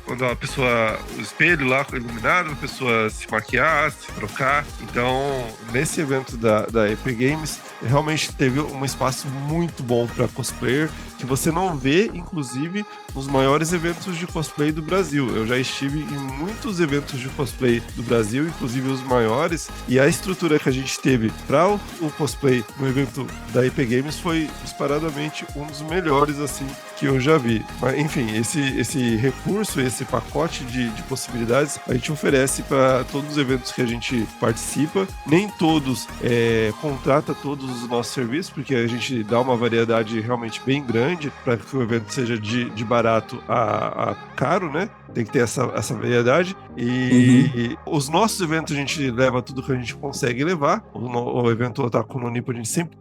Speaker 5: quando a pessoa, o espelho lá iluminado, a pessoa se maquiar, se trocar. Então, nesse evento da EP Games, realmente teve um espaço muito bom para cosplayer, que você não vê, inclusive, nos maiores eventos de cosplay do Brasil. Eu já estive em muitos eventos de cosplay do Brasil, inclusive os maiores, e a estrutura que a gente teve para o cosplay no evento da EP Games foi disparadamente um dos melhores, assim, que eu já vi. Mas, enfim, esse recurso, esse pacote de possibilidades, a gente oferece para todos os eventos que a gente participa. Nem todos contrata todos os nossos serviços, porque a gente dá uma variedade realmente bem grande para que o evento seja de barato a caro, né? Tem que ter essa variedade. E os nossos eventos a gente leva tudo que a gente consegue levar. O evento Otaku no Nipo a gente sempre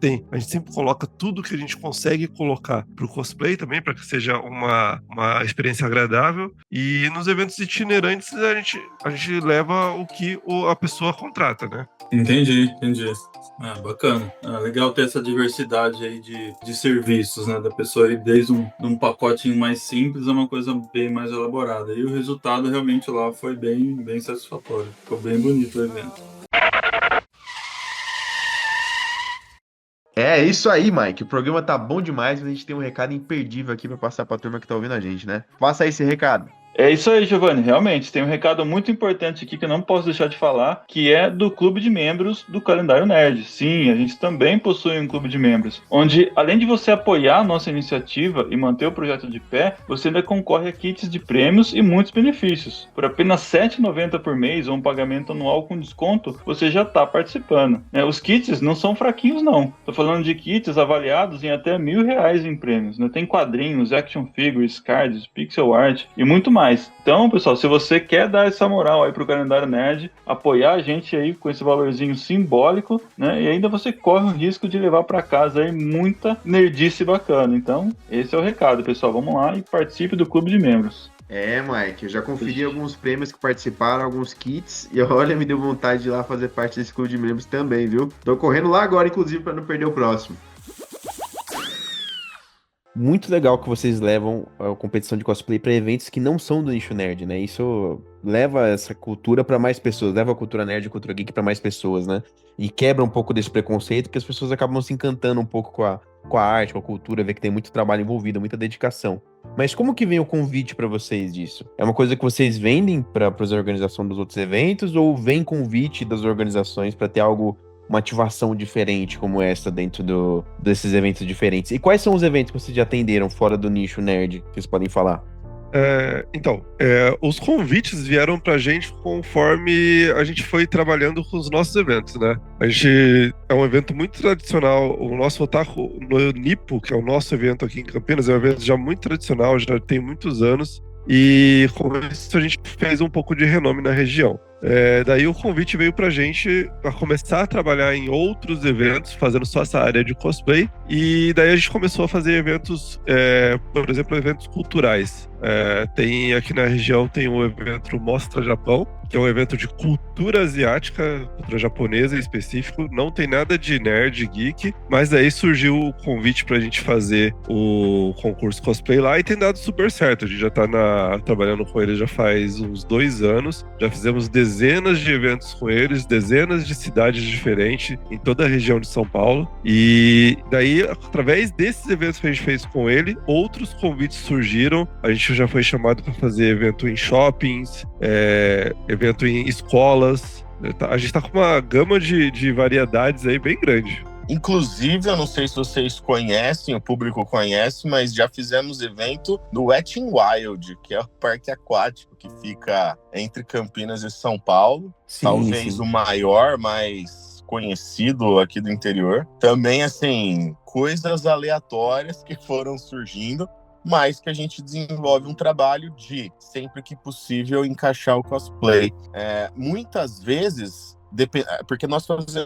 Speaker 5: coloca tudo que a gente consegue colocar pro cosplay também, para que seja uma experiência agradável. E nos eventos itinerantes a gente leva o que a pessoa contrata, né?
Speaker 2: Entendi. Bacana. Legal ter essa diversidade aí de serviços, né? Da pessoa ir desde um pacotinho mais simples a uma coisa bem mais elaborada. E o resultado realmente lá foi bem satisfatório. Ficou bem bonito o evento.
Speaker 1: É isso aí, Mike. O programa tá bom demais, mas a gente tem um recado imperdível aqui pra passar pra turma que tá ouvindo a gente, né? Passa aí esse recado.
Speaker 3: É isso aí, Giovanni. Realmente, tem um recado muito importante aqui que eu não posso deixar de falar, que é do clube de membros do Calendário Nerd. Sim, a gente também possui um clube de membros, onde, além de você apoiar a nossa iniciativa e manter o projeto de pé, você ainda concorre a kits de prêmios e muitos benefícios. Por apenas R$ 7,90 por mês ou um pagamento anual com desconto, você já está participando. Os kits não são fraquinhos, não. Estou falando de kits avaliados em até R$1.000 em prêmios. Tem quadrinhos, action figures, cards, pixel art e muito mais. Então, pessoal, se você quer dar essa moral aí pro Calendário Nerd, apoiar a gente aí com esse valorzinho simbólico, né? E ainda você corre o risco de levar para casa aí muita nerdice bacana. Então, esse é o recado, pessoal. Vamos lá e participe do clube de membros.
Speaker 1: Mike, eu já conferi alguns prêmios que participaram, alguns kits, e olha, me deu vontade de ir lá fazer parte desse clube de membros também, viu? Tô correndo lá agora, inclusive, para não perder o próximo. Muito legal que vocês levam a competição de cosplay para eventos que não são do nicho nerd, né? Isso leva essa cultura para mais pessoas, leva a cultura nerd e a cultura geek para mais pessoas, né? E quebra um pouco desse preconceito, que as pessoas acabam se encantando um pouco com a arte, com a cultura, ver que tem muito trabalho envolvido, muita dedicação. Mas como que vem o convite para vocês disso? É uma coisa que vocês vendem para a organização dos outros eventos, ou vem convite das organizações para ter uma ativação diferente como essa dentro desses eventos diferentes? E quais são os eventos que vocês já atenderam fora do nicho nerd, que vocês podem falar?
Speaker 5: Os convites vieram pra gente conforme a gente foi trabalhando com os nossos eventos, né? A gente é um evento muito tradicional. O nosso Otaku no Nipo, que é o nosso evento aqui em Campinas, é um evento já muito tradicional, já tem muitos anos. E com isso a gente fez um pouco de renome na região. Daí o convite veio pra gente a começar a trabalhar em outros eventos, fazendo só essa área de cosplay. E daí a gente começou a fazer eventos, por exemplo, eventos culturais. Tem aqui na região tem o evento Mostra Japão, que é um evento de cultura asiática, cultura japonesa em específico. Não tem nada de nerd, geek, mas daí surgiu o convite pra gente fazer o concurso cosplay lá e tem dado super certo. A gente já tá trabalhando com ele já faz uns 2 anos. Já fizemos dezenas de eventos com eles, dezenas de cidades diferentes em toda a região de São Paulo. E daí, através desses eventos que a gente fez com ele, outros convites surgiram. A gente já foi chamado para fazer evento em shoppings, evento em escolas. A gente tá com uma gama de variedades aí bem grande.
Speaker 4: Inclusive, eu não sei se vocês conhecem, o público conhece, mas já fizemos evento no Wet n Wild, que é o parque aquático que fica entre Campinas e São Paulo.
Speaker 7: Sim,
Speaker 4: Talvez o maior, mais conhecido aqui do interior. Também, assim, coisas aleatórias que foram surgindo, mas que a gente desenvolve um trabalho de, sempre que possível, encaixar o cosplay. Muitas vezes, porque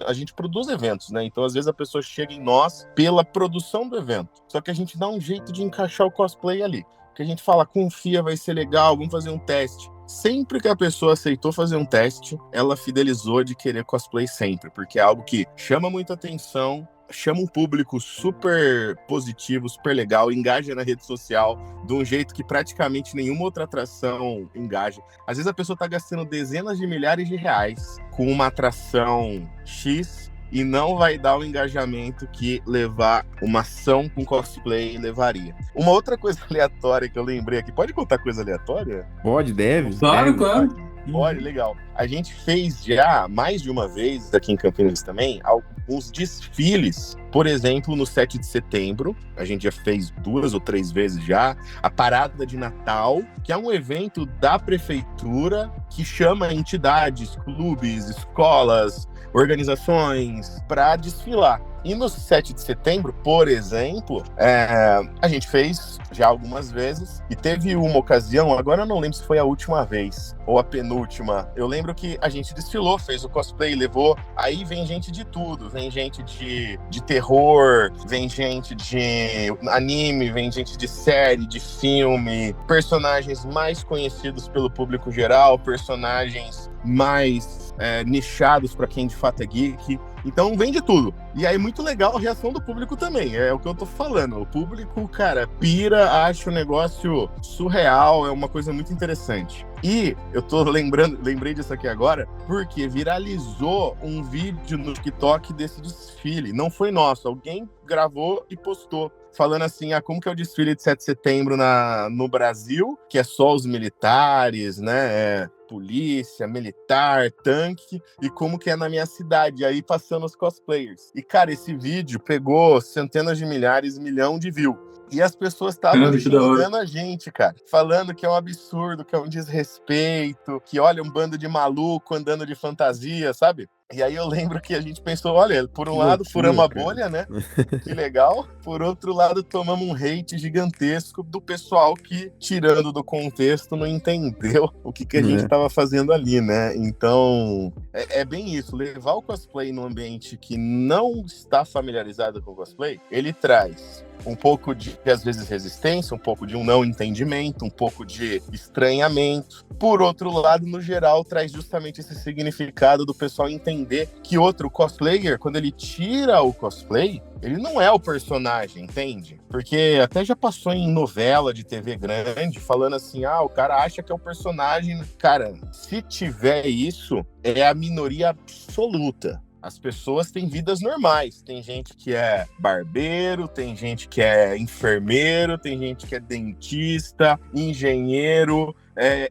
Speaker 4: a gente produz eventos, né? Então, às vezes, a pessoa chega em nós pela produção do evento. Só que a gente dá um jeito de encaixar o cosplay ali. Que a gente fala, confia, vai ser legal, vamos fazer um teste. Sempre que a pessoa aceitou fazer um teste, ela fidelizou de querer cosplay sempre, porque é algo que chama muita atenção, chama um público super positivo, super legal, engaja na rede social de um jeito que praticamente nenhuma outra atração engaja. Às vezes a pessoa tá gastando dezenas de milhares de reais com uma atração X e não vai dar o engajamento que levar uma ação com cosplay levaria. Uma outra coisa aleatória que eu lembrei aqui, pode contar coisa aleatória?
Speaker 7: Pode, deve.
Speaker 2: Claro, claro.
Speaker 4: Olha, legal. A gente fez já, mais de uma vez, aqui em Campinas também, alguns desfiles. Por exemplo, no 7 de setembro, a gente já fez 2 ou 3 vezes já, a Parada de Natal, que é um evento da prefeitura que chama entidades, clubes, escolas, organizações para desfilar. E no 7 de setembro, por exemplo, a gente fez já algumas vezes e teve uma ocasião, agora eu não lembro se foi a última vez ou a penúltima, eu lembro que a gente desfilou, fez o cosplay, levou, aí vem gente de tudo, vem gente de terror, vem gente de anime, vem gente de série, de filme, personagens mais conhecidos pelo público geral, personagens mais nichados para quem de fato é geek. Então vem de tudo. E aí muito legal a reação do público também. É o que eu tô falando. O público, cara, pira, acha o negócio surreal, é uma coisa muito interessante. E eu tô lembrei disso aqui agora, porque viralizou um vídeo no TikTok desse desfile. Não foi nosso, alguém gravou e postou. Falando assim, como que é o desfile de 7 de setembro no Brasil, que é só os militares, né? Polícia, militar, tanque, e como que é na minha cidade, aí passando os cosplayers. E, cara, esse vídeo pegou centenas de milhares, milhão de views. E as pessoas estavam xingando a gente, cara. Falando que é um absurdo, que é um desrespeito, que olha um bando de maluco andando de fantasia, sabe? E aí eu lembro que a gente pensou, olha, por um lado furamos a bolha, né? Que legal. Por outro lado, tomamos um hate gigantesco do pessoal que, tirando do contexto, não entendeu o que a gente estava fazendo ali, né? Então, é bem isso. Levar o cosplay num ambiente que não está familiarizado com o cosplay, ele traz um pouco de, às vezes, resistência, um pouco de um não entendimento, um pouco de estranhamento. Por outro lado, no geral, traz justamente esse significado do pessoal entender que outro cosplayer, quando ele tira o cosplay, ele não é o personagem, entende? Porque até já passou em novela de TV grande, falando assim, o cara acha que é o personagem. Cara, se tiver isso, é a minoria absoluta. As pessoas têm vidas normais. Tem gente que é barbeiro, tem gente que é enfermeiro, tem gente que é dentista, engenheiro,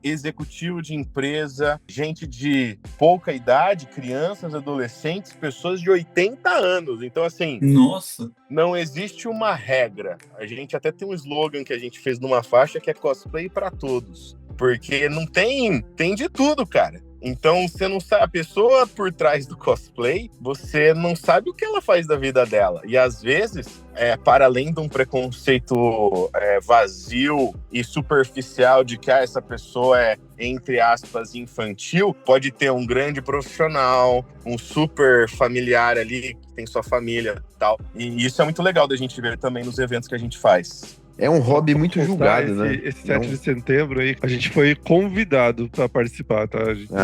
Speaker 4: executivo de empresa, gente de pouca idade, crianças, adolescentes, pessoas de 80 anos. Então, assim,
Speaker 2: nossa,
Speaker 4: não existe uma regra. A gente até tem um slogan que a gente fez numa faixa que é cosplay para todos. Porque não tem de tudo, cara. Então, você não sabe, a pessoa por trás do cosplay, você não sabe o que ela faz da vida dela. E às vezes, para além de um preconceito vazio e superficial de que essa pessoa é, entre aspas, infantil, pode ter um grande profissional, um super familiar ali, que tem sua família e tal. E isso é muito legal da gente ver também nos eventos que a gente faz.
Speaker 1: É um hobby muito julgado, né?
Speaker 5: Esse 7 de setembro aí, a gente foi convidado pra participar, tá?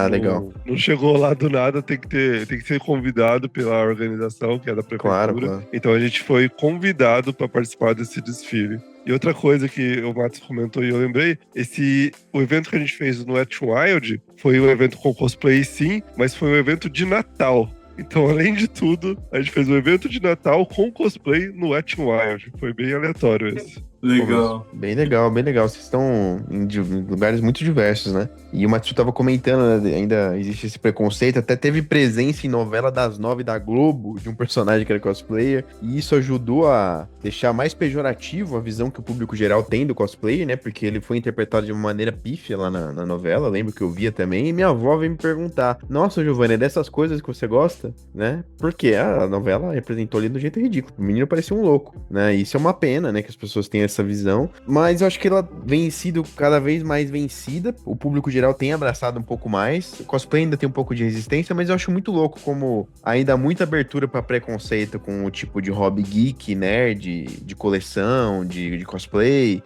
Speaker 1: Legal.
Speaker 5: Não chegou lá do nada, tem que ser convidado pela organização, que é da prefeitura.
Speaker 1: Claro.
Speaker 5: Então a gente foi convidado pra participar desse desfile. E outra coisa que o Matos comentou e eu lembrei, o evento que a gente fez no Wet n Wild foi um evento com cosplay sim, mas foi um evento de Natal. Então, além de tudo, a gente fez um evento de Natal com cosplay no Wet n Wild. Foi bem aleatório esse.
Speaker 2: Legal.
Speaker 1: Bem legal, bem legal. Vocês estão em lugares muito diversos, né? E o Matsu tava comentando, né? Ainda existe esse preconceito. Até teve presença em novela das 9 da Globo de um personagem que era cosplayer. E isso ajudou a deixar mais pejorativo a visão que o público geral tem do cosplayer, né? Porque ele foi interpretado de uma maneira pífia lá na novela. Lembro que eu via também. E minha avó veio me perguntar: nossa, Giovanni, é dessas coisas que você gosta? Né? Porque a novela representou ali do jeito ridículo. O menino parecia um louco, né? E isso é uma pena, né? Que as pessoas tenham essa visão, mas eu acho que ela vem sido cada vez mais vencida, o público geral tem abraçado um pouco mais, o cosplay ainda tem um pouco de resistência, mas eu acho muito louco como ainda há muita abertura para preconceito com o tipo de hobby geek, nerd, de coleção, de cosplay,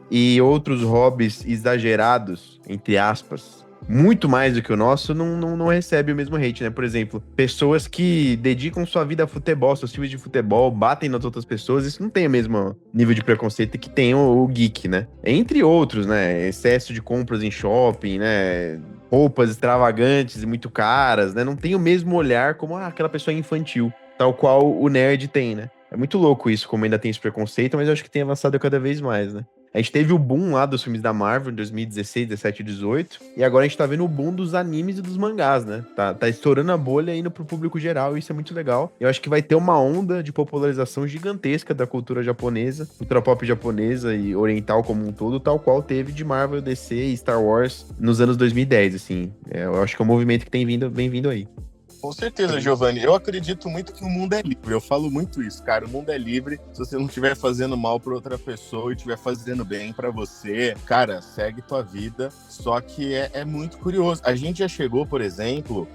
Speaker 1: e outros hobbies exagerados, entre aspas, muito mais do que o nosso, não recebe o mesmo hate, né? Por exemplo, pessoas que dedicam sua vida a futebol, seus times de futebol, batem nas outras pessoas, isso não tem o mesmo nível de preconceito que tem o geek, né? Entre outros, né? Excesso de compras em shopping, né? Roupas extravagantes e muito caras, né? Não tem o mesmo olhar como aquela pessoa infantil, tal qual o nerd tem, né? É muito louco isso, como ainda tem esse preconceito, mas eu acho que tem avançado cada vez mais, né? A gente teve o boom lá dos filmes da Marvel em 2016, 17 e 18. E agora a gente tá vendo o boom dos animes e dos mangás, né? Tá estourando a bolha indo pro público geral e isso é muito legal. Eu acho que vai ter uma onda de popularização gigantesca da cultura japonesa, cultura pop japonesa e oriental como um todo, tal qual teve de Marvel, DC e Star Wars nos anos 2010, assim. Eu acho que é um movimento que vem vindo aí.
Speaker 4: Com certeza, Giovanni. Eu acredito muito que o mundo é livre. Eu falo muito isso, cara. O mundo é livre. Se você não estiver fazendo mal pra outra pessoa e estiver fazendo bem pra você, cara, segue tua vida. Só que é muito curioso. A gente já chegou, por exemplo,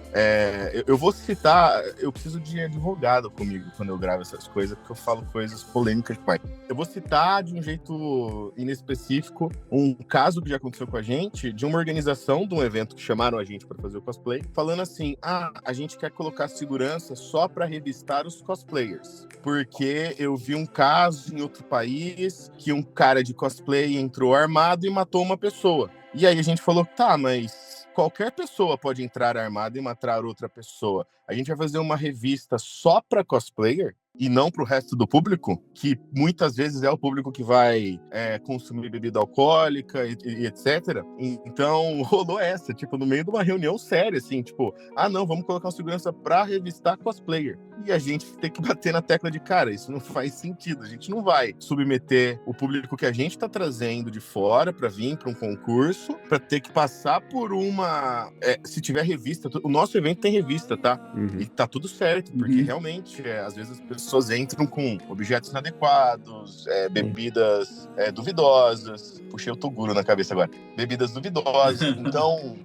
Speaker 4: eu vou citar, eu preciso de advogado comigo quando eu gravo essas coisas, porque eu falo coisas polêmicas, pai. Eu vou citar de um jeito inespecífico um caso que já aconteceu com a gente, de uma organização de um evento que chamaram a gente pra fazer o cosplay, falando assim, a gente quer colocar segurança só para revistar os cosplayers, porque eu vi um caso em outro país que um cara de cosplay entrou armado e matou uma pessoa. E aí a gente falou, tá, mas qualquer pessoa pode entrar armada e matar outra pessoa. A gente vai fazer uma revista só para cosplayer e não para o resto do público, que muitas vezes é o público que vai consumir bebida alcoólica e etc. Então, rolou essa, tipo, no meio de uma reunião séria, assim, tipo, não, vamos colocar uma segurança para revistar cosplayer. E a gente tem que bater na tecla de, cara, isso não faz sentido. A gente não vai submeter o público que a gente tá trazendo de fora para vir para um concurso, para ter que passar por uma... se tiver revista, o nosso evento tem revista, tá?
Speaker 1: Uhum.
Speaker 4: E tá tudo certo, porque realmente, às vezes as pessoas entram com objetos inadequados, bebidas duvidosas. Puxei o Toguro na cabeça agora. Bebidas duvidosas. Então,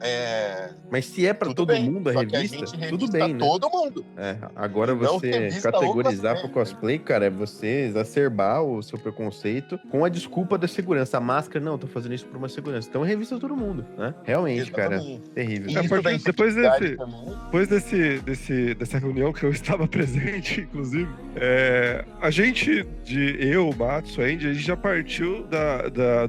Speaker 1: Mas se é pra todo mundo a revista, tudo bem, né?
Speaker 4: Todo mundo.
Speaker 1: Agora
Speaker 4: Então,
Speaker 1: você categorizar pro cosplay, cara, é você exacerbar o seu preconceito com a desculpa da segurança. A máscara, não, tô fazendo isso por uma segurança. Então revista todo mundo, né? Realmente,
Speaker 4: exatamente,
Speaker 1: cara, terrível.
Speaker 5: Depois dessa reunião que eu estava presente, inclusive, a gente, eu, o Matsu, a gente já partiu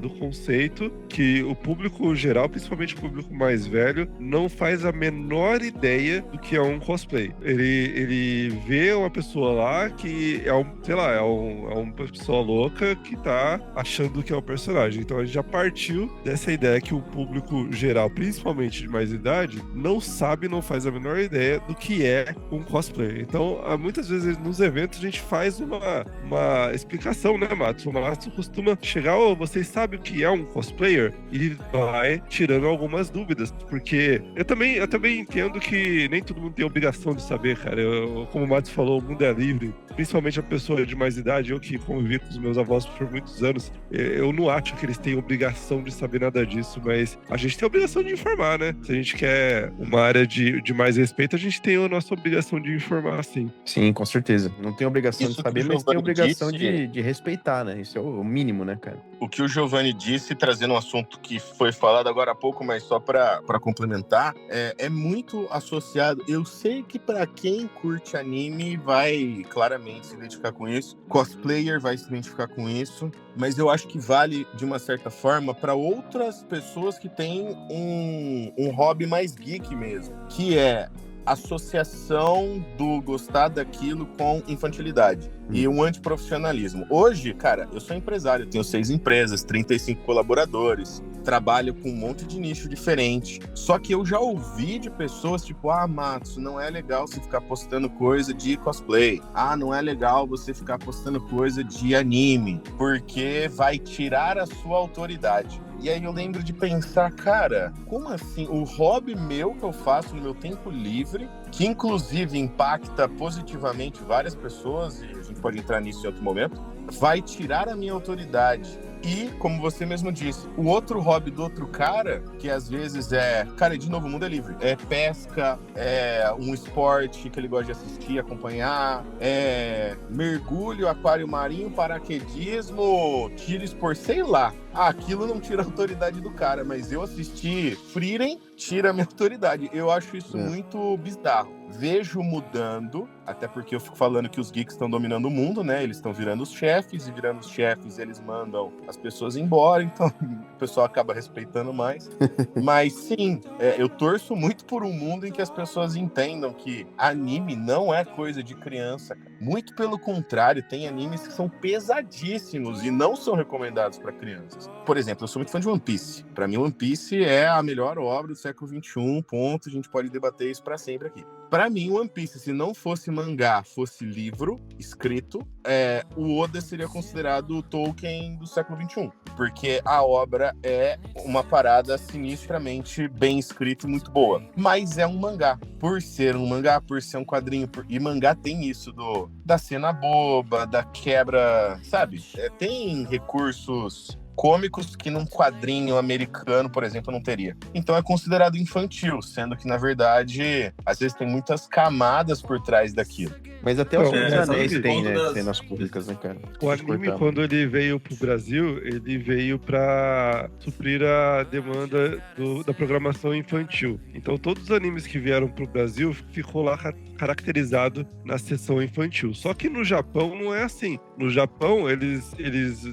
Speaker 5: do conceito que o público geral, principalmente o público mais velho, não faz a menor ideia do que é um cosplay. Ele vê uma pessoa lá que é uma pessoa louca que tá achando que é o personagem. Então a gente já partiu dessa ideia que o público geral, principalmente de mais idade, não sabe, não faz a menor ideia do que é um cosplay. Então, muitas vezes nos eventos a gente faz uma explicação, né, Matos? O Matos costuma chegar, vocês sabem o que é um cosplayer? E vai tirando algumas dúvidas, porque eu também entendo que nem todo mundo tem obrigação de saber, cara. Como o Matos falou, o mundo é livre, principalmente a pessoa de mais idade, eu que convivi com os meus avós por muitos anos, eu não acho que eles têm obrigação de saber nada disso, mas a gente tem a obrigação de informar, né? Se a gente quer uma área de mais respeito, a gente tem a nossa obrigação de informar, sim.
Speaker 1: Sim, com certeza. Não tem obrigação
Speaker 4: Isso
Speaker 1: de saber,
Speaker 4: que o
Speaker 1: mas tem
Speaker 4: Giovanni
Speaker 1: obrigação
Speaker 4: disse-
Speaker 1: de respeitar, né? Isso é o mínimo, né, cara?
Speaker 4: O que o Giovanni disse, trazendo um assunto que foi falado agora há pouco, mas só para complementar, é muito associado. Eu sei que para quem curte anime vai claramente se identificar com isso, cosplayer vai se identificar com isso, mas eu acho que vale de uma certa forma para outras pessoas que têm um hobby mais geek mesmo, que é associação do gostar daquilo com infantilidade e um antiprofissionalismo. Hoje, cara, eu sou empresário, tenho 6 empresas, 35 colaboradores, trabalho com um monte de nicho diferente. Só que eu já ouvi de pessoas tipo, Matos, não é legal você ficar postando coisa de cosplay. Não é legal você ficar postando coisa de anime, porque vai tirar a sua autoridade. E aí eu lembro de pensar, cara, como assim? O hobby meu que eu faço no meu tempo livre, que inclusive impacta positivamente várias pessoas, e a gente pode entrar nisso em outro momento, vai tirar a minha autoridade. E, como você mesmo disse, o outro hobby do outro cara, que às vezes cara, de novo, o mundo é livre. É pesca, é um esporte que ele gosta de assistir, acompanhar, é mergulho, aquário marinho, paraquedismo, tiro por sei lá. Aquilo não tira a autoridade do cara, mas eu assisti Frieren, tira a minha autoridade. Eu acho isso muito bizarro. Vejo mudando, até porque eu fico falando que os geeks estão dominando o mundo, né? Eles estão virando os chefes, e virando os chefes eles mandam as pessoas embora, então o pessoal acaba respeitando mais. Mas sim, eu torço muito por um mundo em que as pessoas entendam que anime não é coisa de criança, cara. Muito pelo contrário, tem animes que são pesadíssimos e não são recomendados para crianças. Por exemplo, eu sou muito fã de One Piece. Para mim, One Piece é a melhor obra do século XXI, ponto. A gente pode debater isso para sempre aqui. Para mim, One Piece, se não fosse mangá, fosse livro escrito, o Oda seria considerado o Tolkien do século XXI. Porque a obra é uma parada sinistramente bem escrita e muito boa. Mas é um mangá. Por ser um mangá, por ser um quadrinho. E mangá tem isso da cena boba, da quebra, sabe? Tem recursos cômicos que num quadrinho americano, por exemplo, não teria. Então é considerado infantil, sendo que, na verdade, às vezes tem muitas camadas por trás daquilo.
Speaker 1: Mas até o Senhor dos Anéis
Speaker 2: sabe,
Speaker 1: tem, né?
Speaker 2: das-
Speaker 1: Cenas públicas, né, cara?
Speaker 5: O anime, quando ele veio pro Brasil, ele veio para suprir a demanda da programação infantil. Então, todos os animes que vieram pro Brasil ficou lá caracterizado na seção infantil. Só que no Japão não é assim. No Japão, eles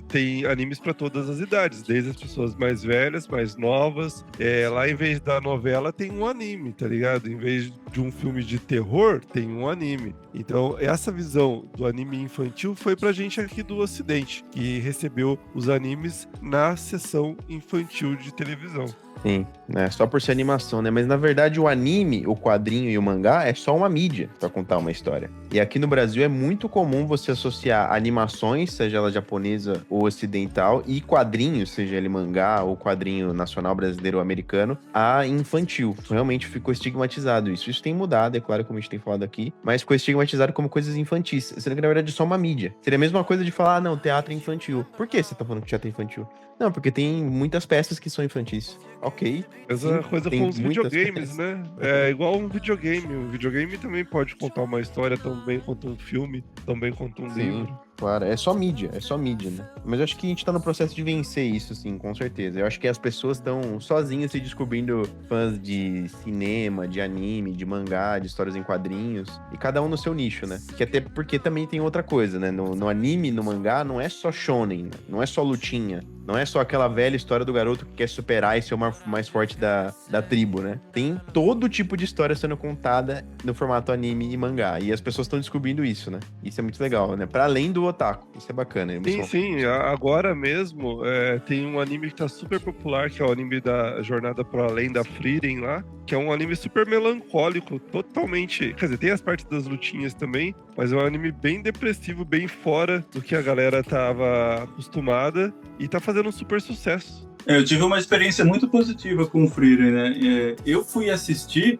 Speaker 5: têm animes para todas as idades, desde as pessoas mais velhas, mais novas. Lá, em vez da novela, tem um anime, tá ligado? Em vez de um filme de terror, tem um anime. Então, essa visão do anime infantil foi pra gente aqui do Ocidente, que recebeu os animes na seção infantil de televisão.
Speaker 1: Sim, né? Só por ser animação, né? Mas na verdade o anime, o quadrinho e o mangá é só uma mídia pra contar uma história. E aqui no Brasil é muito comum você associar animações, seja ela japonesa ou ocidental, e quadrinhos, seja ele mangá ou quadrinho nacional brasileiro ou americano, a infantil. Realmente ficou estigmatizado isso. Isso tem mudado, é claro, como a gente tem falado aqui, mas ficou estigmatizado como coisas infantis. Sendo que na verdade é só uma mídia. Seria a mesma coisa de falar, não, teatro é infantil. Por que você tá falando que teatro é infantil? Não, porque tem muitas peças que são infantis. Ok.
Speaker 5: Essa
Speaker 1: Sim,
Speaker 5: coisa
Speaker 1: tem
Speaker 5: com os
Speaker 1: muitas
Speaker 5: videogames,
Speaker 1: peças.
Speaker 5: né? É igual um videogame. Um videogame também pode contar uma história tão bem quanto um filme, tão bem quanto um
Speaker 1: Sim.
Speaker 5: livro.
Speaker 1: Claro, é só mídia, né? Mas eu acho que a gente tá no processo de vencer isso, sim, com certeza. Eu acho que as pessoas estão sozinhas se descobrindo fãs de cinema, de anime, de mangá, de histórias em quadrinhos, e cada um no seu nicho, né? Que até porque também tem outra coisa, né? No anime, no mangá, não é só shonen, né? Não é só lutinha. Não é só aquela velha história do garoto que quer superar e ser o mais forte da tribo, né? Tem todo tipo de história sendo contada no formato anime e mangá. E as pessoas estão descobrindo isso, né? Isso é muito legal, né? Pra além do otaku. Isso é bacana.
Speaker 5: Sim. Agora mesmo tem um anime que tá super popular, que é o anime da Jornada Pro Além da Frieren lá, que é um anime super melancólico, totalmente... Quer dizer, tem as partes das lutinhas também, mas é um anime bem depressivo, bem fora do que a galera tava acostumada e tá fazendo um super sucesso.
Speaker 2: Eu tive uma experiência muito positiva com o Frieren, né? Eu fui assistir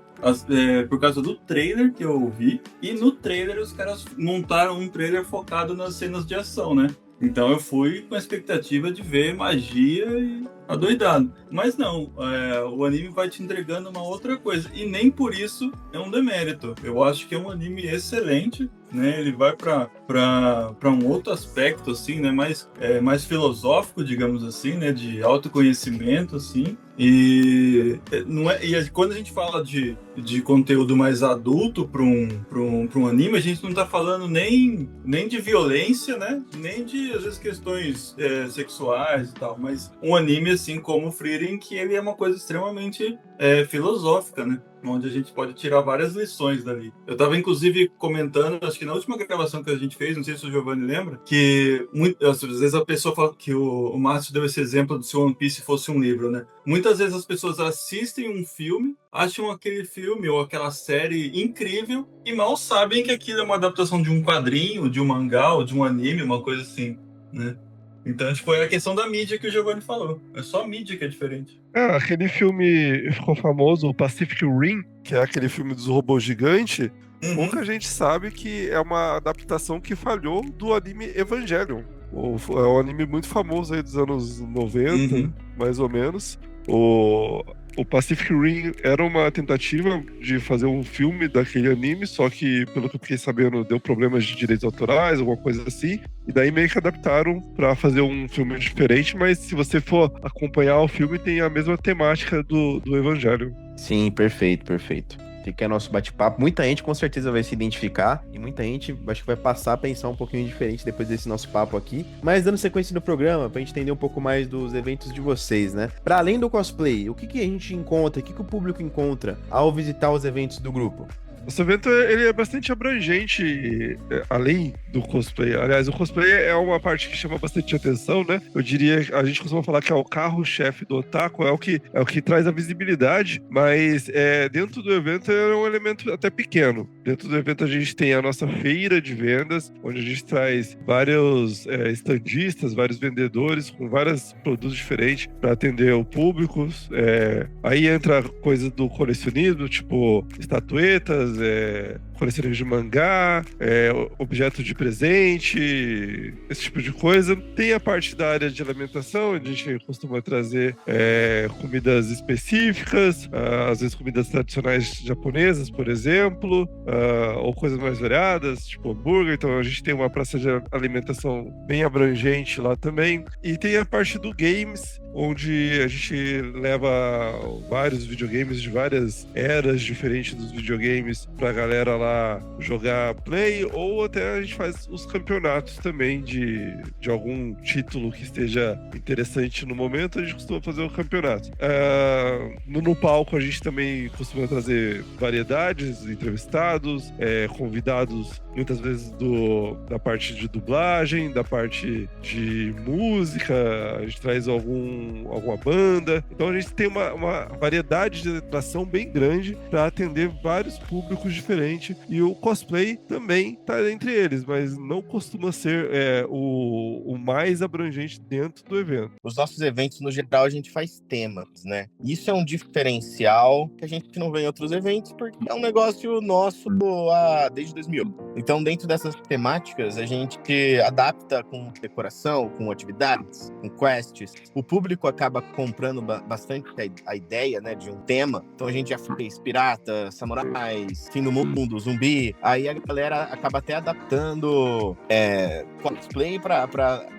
Speaker 2: por causa do trailer que eu vi, e no trailer os caras montaram um trailer focado nas cenas de ação, né? Então eu fui com a expectativa de ver magia e adoidado. Mas não, o anime vai te entregando uma outra coisa. E nem por isso é um demérito. Eu acho que é um anime excelente, né? Ele vai para um outro aspecto, assim, né? Mais filosófico, digamos assim, né? De autoconhecimento, assim. E quando a gente fala de conteúdo mais adulto para um anime, a gente não está falando nem de violência, né? Nem de, às vezes, questões sexuais e tal, mas um anime assim como o Frieren, que ele é uma coisa extremamente filosófica, né? Onde a gente pode tirar várias lições dali. Eu estava, inclusive, comentando, acho que na última gravação que a gente fez, não sei se o Giovanni lembra, que às vezes a pessoa fala que o Márcio deu esse exemplo de se o One Piece fosse um livro, né? Muitas vezes as pessoas assistem um filme, acham aquele filme ou aquela série incrível e mal sabem que aquilo é uma adaptação de um quadrinho, de um mangá ou de um anime, uma coisa assim, né? Então, tipo, é a questão da mídia que o Giovanni falou. É só a mídia que é diferente.
Speaker 5: Aquele filme ficou famoso, o Pacific Rim, que é aquele filme dos robôs gigantes. Pouca gente sabe que é uma adaptação que falhou do anime Evangelion. É um anime muito famoso aí dos anos 90, mais ou menos. O Pacific Rim era uma tentativa de fazer um filme daquele anime, só que, pelo que eu fiquei sabendo, deu problemas de direitos autorais, alguma coisa assim. E daí meio que adaptaram pra fazer um filme diferente, mas se você for acompanhar o filme, tem a mesma temática do Evangelho.
Speaker 1: Sim, perfeito. Fica nosso bate-papo. Muita gente com certeza vai se identificar e muita gente acho que vai passar a pensar um pouquinho diferente depois desse nosso papo aqui. Mas dando sequência no programa, pra gente entender um pouco mais dos eventos de vocês, né? Pra além do cosplay, o que a gente encontra, o que o público encontra ao visitar os eventos do grupo?
Speaker 5: Nosso evento ele é bastante abrangente, além do cosplay. Aliás, o cosplay é uma parte que chama bastante atenção, né? Eu diria, a gente costuma falar que é o carro-chefe do otaku, é o que traz a visibilidade, mas dentro do evento é um elemento até pequeno. Dentro do evento a gente tem a nossa feira de vendas, onde a gente traz vários estandistas, vários vendedores com vários produtos diferentes para atender o público. Aí entra coisa do colecionismo, tipo estatuetas, colecionismo de mangá, objeto de presente, esse tipo de coisa. Tem a parte da área de alimentação, a gente costuma trazer comidas específicas, às vezes comidas tradicionais japonesas, por exemplo, ou coisas mais variadas, tipo hambúrguer. Então a gente tem uma praça de alimentação bem abrangente lá também. E tem a parte do games, onde a gente leva vários videogames de várias eras diferentes dos videogames pra galera lá jogar play, ou até a gente faz os campeonatos também de algum título que esteja interessante no momento, a gente costuma fazer o campeonato. No palco a gente também costuma trazer variedades, entrevistados, convidados muitas vezes da parte de dublagem, da parte de música, a gente traz alguma banda. Então a gente tem uma variedade de atração bem grande para atender vários públicos diferentes, e o cosplay também tá entre eles, mas não costuma ser o mais abrangente dentro do evento.
Speaker 4: Os nossos eventos, no geral, a gente faz temas, né? Isso é um diferencial que a gente não vê em outros eventos, porque é um negócio nosso desde 2000. Então, dentro dessas temáticas, a gente adapta com decoração, com atividades, com quests. O público acaba comprando bastante a ideia, né, de um tema. Então, a gente já fez pirata, samurais, fim do mundo, zumbi. Aí a galera acaba até adaptando cosplay pra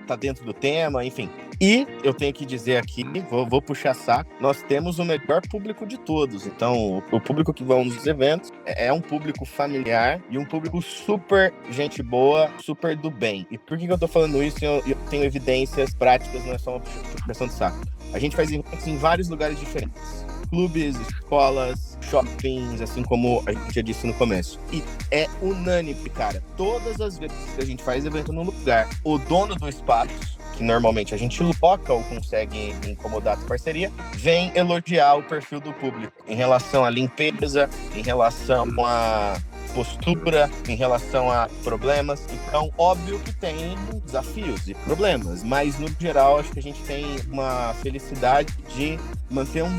Speaker 4: tá dentro do tema, enfim. E eu tenho que dizer aqui, vou puxar saco, nós temos o melhor público de todos. Então, o público que vão nos eventos é um público familiar e um público super gente boa, super do bem. E por que eu tô falando isso? Eu tenho evidências práticas, não é só uma puxação de saco. A gente faz eventos em vários lugares diferentes. Clubes, escolas, shoppings, assim como a gente já disse no começo. E é unânime, cara. Todas as vezes que a gente faz evento num lugar, o dono do espaço, que normalmente a gente loca ou consegue incomodar a parceria, vem elogiar o perfil do público em relação à limpeza, em relação à postura, em relação a problemas. Então, óbvio que tem desafios e problemas, mas no geral acho que a gente tem uma felicidade de manter um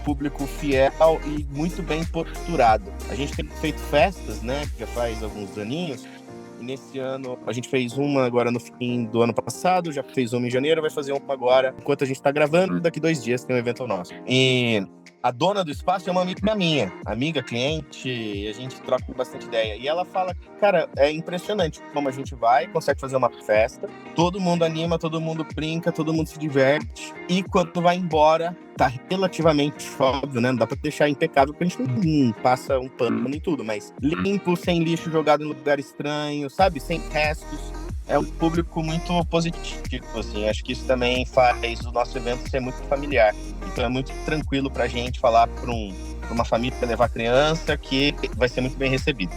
Speaker 4: público fiel e muito bem posturado. A gente tem feito festas, né, que já faz alguns aninhos. E nesse ano, a gente fez uma agora no fim do ano passado, já fez uma em janeiro, vai fazer uma agora. Enquanto a gente tá gravando, daqui 2 dias tem um evento nosso. E a dona do espaço é uma amiga minha, amiga, cliente, e a gente troca bastante ideia. E ela fala, cara, é impressionante como a gente vai, consegue fazer uma festa, todo mundo anima, todo mundo brinca, todo mundo se diverte, e quando vai embora, tá relativamente óbvio, né? Não dá pra deixar impecável, porque a gente não passa um pano em tudo, mas limpo, sem lixo jogado em lugar estranho, sabe? Sem restos. É um público muito positivo, assim. Acho que isso também faz o nosso evento ser muito familiar. Então é muito tranquilo pra gente falar pra uma família levar criança, que vai ser muito bem recebido.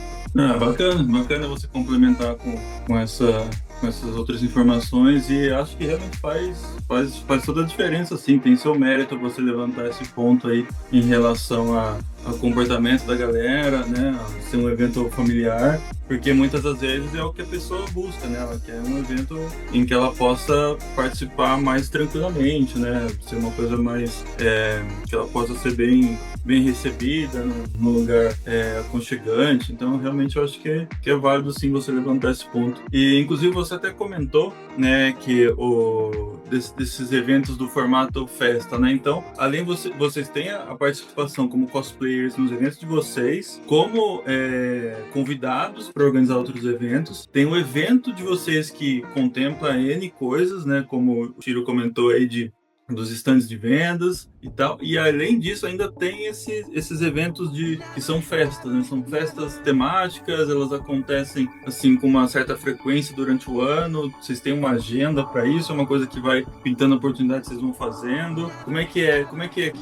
Speaker 2: Bacana você complementar com essas outras informações, e acho que realmente faz toda a diferença, assim. Tem seu mérito você levantar esse ponto aí em relação ao comportamento da galera, né, ser um evento familiar, porque muitas das vezes é o que a pessoa busca, né, ela quer um evento em que ela possa participar mais tranquilamente, né, ser uma coisa mais, que ela possa ser bem recebida, num lugar aconchegante. Então realmente eu acho que é válido sim você levantar esse ponto. E inclusive você até comentou, né, que desses eventos do formato festa, né, então além vocês têm a participação como cosplayers nos eventos de vocês, como convidados para organizar outros eventos, tem o evento de vocês que contempla N coisas, né, como o Chiro comentou aí dos estandes de vendas e tal, e além disso ainda tem esses eventos que são festas, né? São festas temáticas, elas acontecem assim com uma certa frequência durante o ano. Vocês têm uma agenda para isso? É uma coisa que vai pintando oportunidades, vocês vão fazendo? Como é que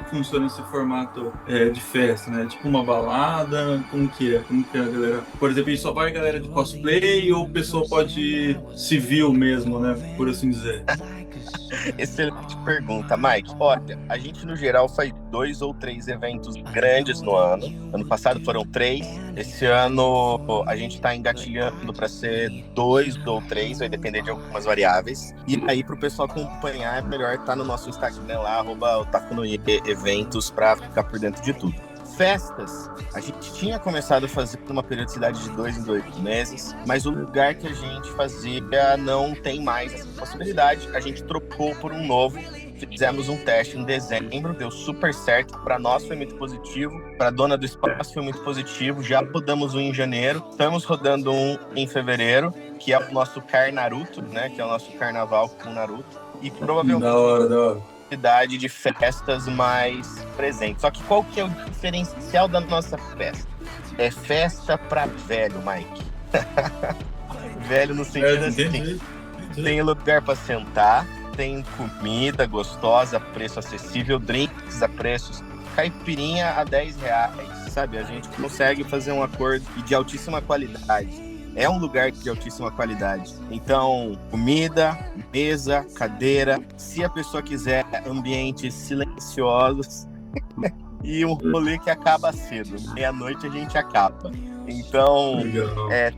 Speaker 2: funciona esse formato de festa, né? Tipo uma balada? Como que a galera, por exemplo, só vai a galera de cosplay ou a pessoa pode ir civil mesmo, né? Por assim dizer.
Speaker 4: Excelente pergunta, Mike. Olha, a gente no geral faz 2 ou 3 eventos grandes no ano. Ano passado foram 3. Esse ano a gente tá engatilhando para ser 2 ou 3, vai depender de algumas variáveis. E aí, pro pessoal acompanhar, é melhor estar no nosso Instagram lá, @otakunoie_eventos, para ficar por dentro de tudo. Festas, a gente tinha começado a fazer uma periodicidade de 2 em 2 meses, mas o lugar que a gente fazia não tem mais essa possibilidade. A gente trocou por um novo, fizemos um teste em dezembro, deu super certo. Para nós foi muito positivo, para a dona do espaço foi muito positivo. Já rodamos um em janeiro, estamos rodando um em fevereiro, que é o nosso Naruto, né? Que é o nosso carnaval com Naruto. E provavelmente
Speaker 2: da hora.
Speaker 4: De festas mais presentes. Só que qual que é o diferencial da nossa festa? É festa pra velho, Mike. Velho no sentido assim, tem lugar pra sentar, tem comida gostosa, preço acessível, drinks a preços, caipirinha a R$10, sabe? A gente consegue fazer um acordo de altíssima qualidade. É um lugar de altíssima qualidade. Então, comida, mesa, cadeira. Se a pessoa quiser ambientes silenciosos e um rolê que acaba cedo. Meia-noite a gente acaba. Então,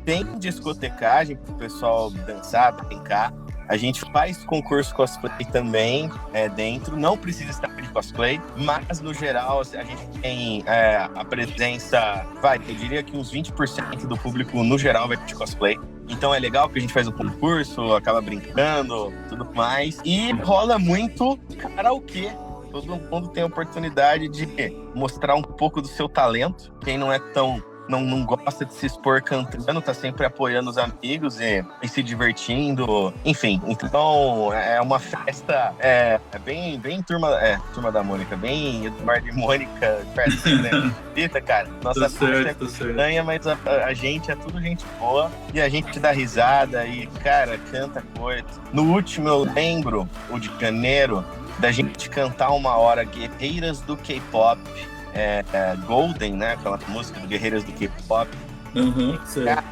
Speaker 4: tem discotecagem pro pessoal dançar, brincar. A gente faz concurso cosplay também dentro, não precisa estar de cosplay, mas no geral a gente tem a presença, eu diria que uns 20% do público no geral vai de cosplay. Então é legal que a gente faz o concurso, acaba brincando, tudo mais. E rola muito karaokê. Todo mundo tem a oportunidade de mostrar um pouco do seu talento. Quem não é tão não gosta de se expor cantando, tá sempre apoiando os amigos e se divertindo. Enfim, então é uma festa bem Turma da Mônica, bem Eduardo e Mônica, festa, né? Eita, cara, nossa festa é estranha, mas a gente é tudo gente boa e a gente dá risada e, cara, canta coisa. No último eu lembro, o de janeiro, da gente cantar 1 hora Guerreiras do K-Pop, Golden, né? Aquela música do Guerreiras do K-Pop.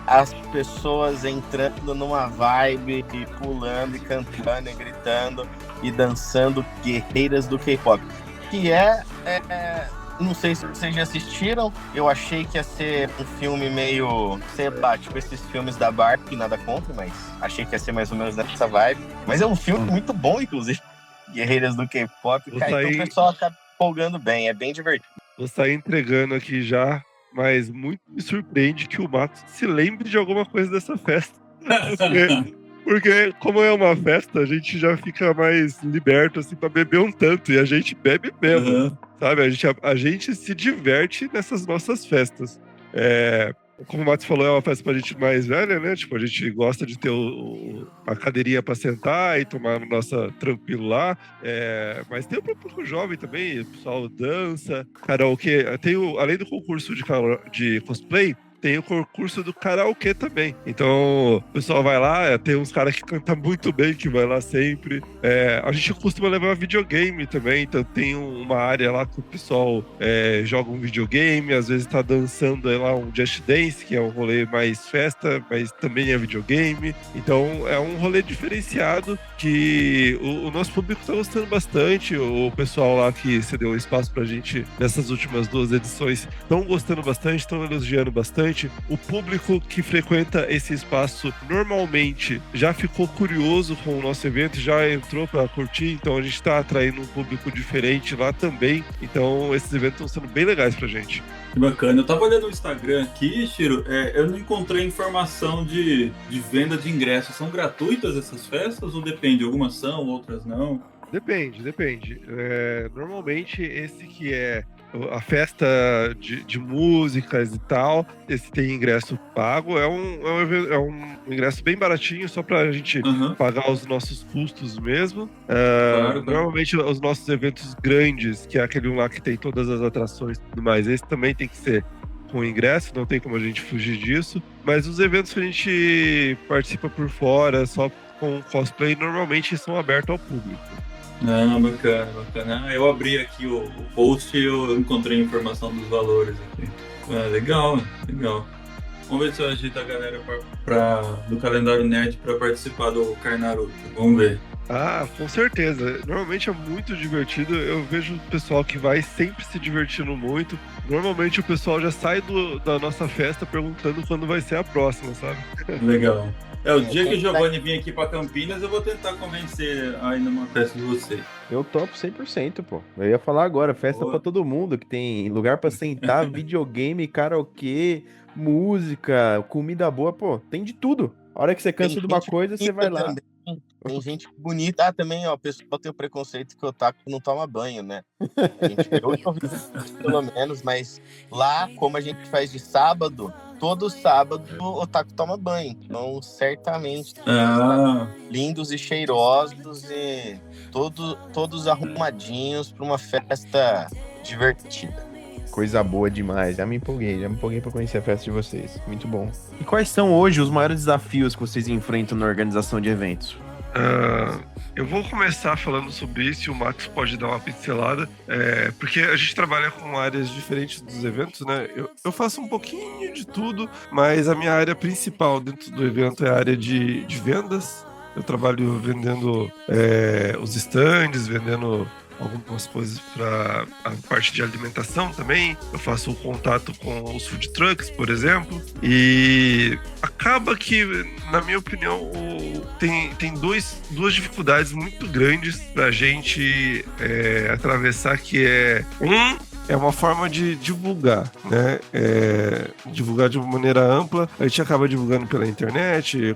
Speaker 4: As pessoas entrando numa vibe e pulando e cantando e gritando e dançando Guerreiras do K-Pop, que não sei se vocês já assistiram. Eu achei que ia ser um filme meio, sei lá, tipo esses filmes da Barbie, nada contra, mas achei que ia ser mais ou menos nessa vibe. Mas é um filme muito bom, inclusive, Guerreiras do K-Pop. Cara, então o pessoal acaba empolgando bem, é bem divertido.
Speaker 5: Vou sair entregando aqui já, mas muito me surpreende que o Matos se lembre de alguma coisa dessa festa. Porque como é uma festa, a gente já fica mais liberto, assim, pra beber um tanto. E a gente bebe mesmo, sabe? A gente se diverte nessas nossas festas. Como o Matos falou, é uma festa pra gente mais velha, né? Tipo, a gente gosta de ter a cadeirinha pra sentar e tomar nossa tranquilo lá. Mas tem o público jovem também, o pessoal dança, karaokê. Além do concurso de cosplay, tem o concurso do karaokê também. Então, o pessoal vai lá, tem uns caras que cantam muito bem, que vai lá sempre. A gente costuma levar videogame também, então tem uma área lá que o pessoal joga um videogame, às vezes tá dançando lá um Just Dance, que é um rolê mais festa, mas também é videogame. Então, é um rolê diferenciado que o nosso público tá gostando bastante. O pessoal lá que cedeu espaço pra gente nessas últimas 2 edições estão gostando bastante, estão elogiando bastante. O público que frequenta esse espaço normalmente já ficou curioso com o nosso evento, já entrou para curtir, então a gente está atraindo um público diferente lá também. Então esses eventos estão sendo bem legais pra gente.
Speaker 2: Que bacana. Eu tava olhando o Instagram aqui, Chiro, eu não encontrei informação de venda de ingressos. São gratuitas essas festas ou depende? Algumas são, outras não?
Speaker 5: Depende. Normalmente esse que é a festa de músicas e tal, esse tem ingresso pago, é um ingresso bem baratinho, só pra gente pagar os nossos custos mesmo. Claro. Normalmente os nossos eventos grandes, que é aquele lá que tem todas as atrações e tudo mais, esse também tem que ser com ingresso, não tem como a gente fugir disso. Mas os eventos que a gente participa por fora, só com cosplay, normalmente são abertos ao público.
Speaker 2: Bacana. Eu abri aqui o post e eu encontrei a informação dos valores aqui. Legal. Vamos ver se eu agito a galera do calendário nerd para participar do Carnaruto. Vamos ver.
Speaker 5: Com certeza. Normalmente é muito divertido. Eu vejo o pessoal que vai sempre se divertindo muito. Normalmente o pessoal já sai da nossa festa perguntando quando vai ser a próxima, sabe?
Speaker 2: Legal. O dia que o Giovanni vir aqui pra Campinas, eu vou tentar convencer aí numa festa de você.
Speaker 1: Eu topo 100%, pô. Eu ia falar agora, festa pra todo mundo, que tem lugar pra sentar, videogame, karaokê, música, comida boa, pô, tem de tudo. A hora que você cansa de uma coisa, você vai lá.
Speaker 4: Tem gente bonita. Também, ó, o pessoal tem o preconceito que o otaku não toma banho, né? Eu pelo menos, mas lá, como a gente faz de sábado, todo sábado o otaku toma banho. Então, certamente, lindos e cheirosos e todos arrumadinhos para uma festa divertida.
Speaker 1: Coisa boa demais. Já me empolguei pra conhecer a festa de vocês. Muito bom. E quais são hoje os maiores desafios que vocês enfrentam na organização de eventos?
Speaker 5: Eu vou começar falando sobre isso e o Max pode dar uma pincelada, porque a gente trabalha com áreas diferentes dos eventos, né? Eu faço um pouquinho de tudo, mas a minha área principal dentro do evento é a área de vendas. Eu trabalho vendendo os stands, vendendo algumas coisas para a parte de alimentação também. Eu faço o contato com os food trucks, por exemplo, e acaba que, na minha opinião, tem duas dificuldades muito grandes para a gente atravessar, que é uma forma de divulgar, né? Divulgar de uma maneira ampla. A gente acaba divulgando pela internet,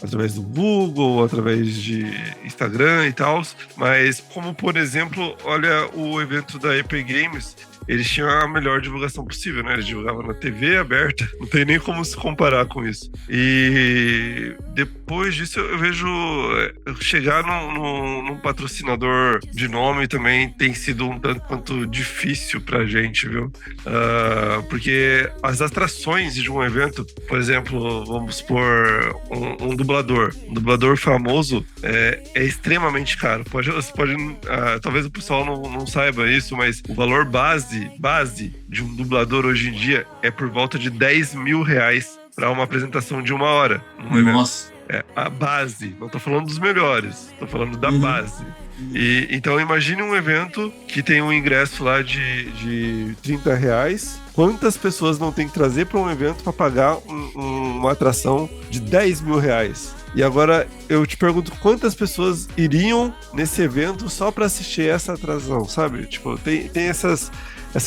Speaker 5: através do Google, através de Instagram e tal. Mas como, por exemplo, olha o evento da EP Games, eles tinham a melhor divulgação possível, né? Eles divulgavam na TV aberta, não tem nem como se comparar com isso. E depois disso eu vejo chegar num patrocinador de nome também tem sido um tanto quanto difícil pra gente, viu? Porque as atrações de um evento, por exemplo, vamos supor um dublador. Um dublador famoso é extremamente caro. Talvez o pessoal não saiba isso, mas o valor base de um dublador hoje em dia é por volta de R$10.000 para uma apresentação de 1 hora.
Speaker 2: Nossa.
Speaker 5: É a base. Não tô falando dos melhores, tô falando da base. E, então imagine um evento que tem um ingresso lá de R$30. Quantas pessoas não tem que trazer para um evento para pagar uma atração de R$10.000? E agora eu te pergunto, quantas pessoas iriam nesse evento só para assistir essa atração, sabe? Tipo, tem essas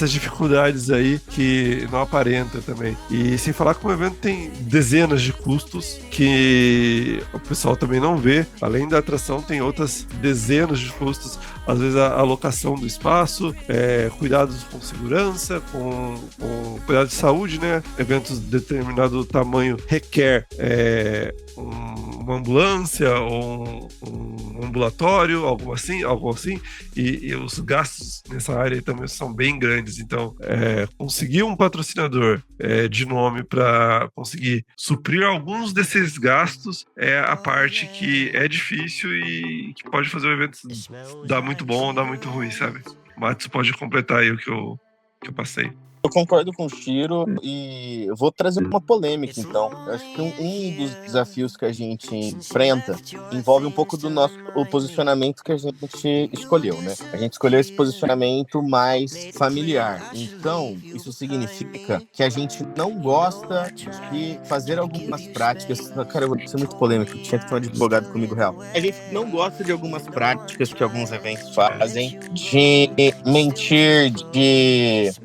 Speaker 5: dificuldades aí que não aparenta também. E sem falar que o evento tem dezenas de custos que o pessoal também não vê. Além da atração, tem outras dezenas de custos. Às vezes a alocação do espaço, cuidados com segurança, com cuidado de saúde, né? Eventos de determinado tamanho requer uma ambulância ou um ambulatório, algo assim, e os gastos nessa área também são bem grandes. Então, conseguir um patrocinador de nome para conseguir suprir alguns desses gastos é a parte que é difícil e que pode fazer o evento dar muito bom ou dar muito ruim, sabe? O Matos pode completar aí o que eu passei.
Speaker 4: Eu concordo com o Chiro e eu vou trazer uma polêmica, então. Eu acho que um dos desafios que a gente enfrenta envolve um pouco do o posicionamento que a gente escolheu, né? A gente escolheu esse posicionamento mais familiar. Então, isso significa que a gente não gosta de fazer algumas práticas... Cara, eu vou ser muito polêmico, tinha que ter um advogado comigo real. A gente não gosta de algumas práticas que alguns eventos fazem, de mentir,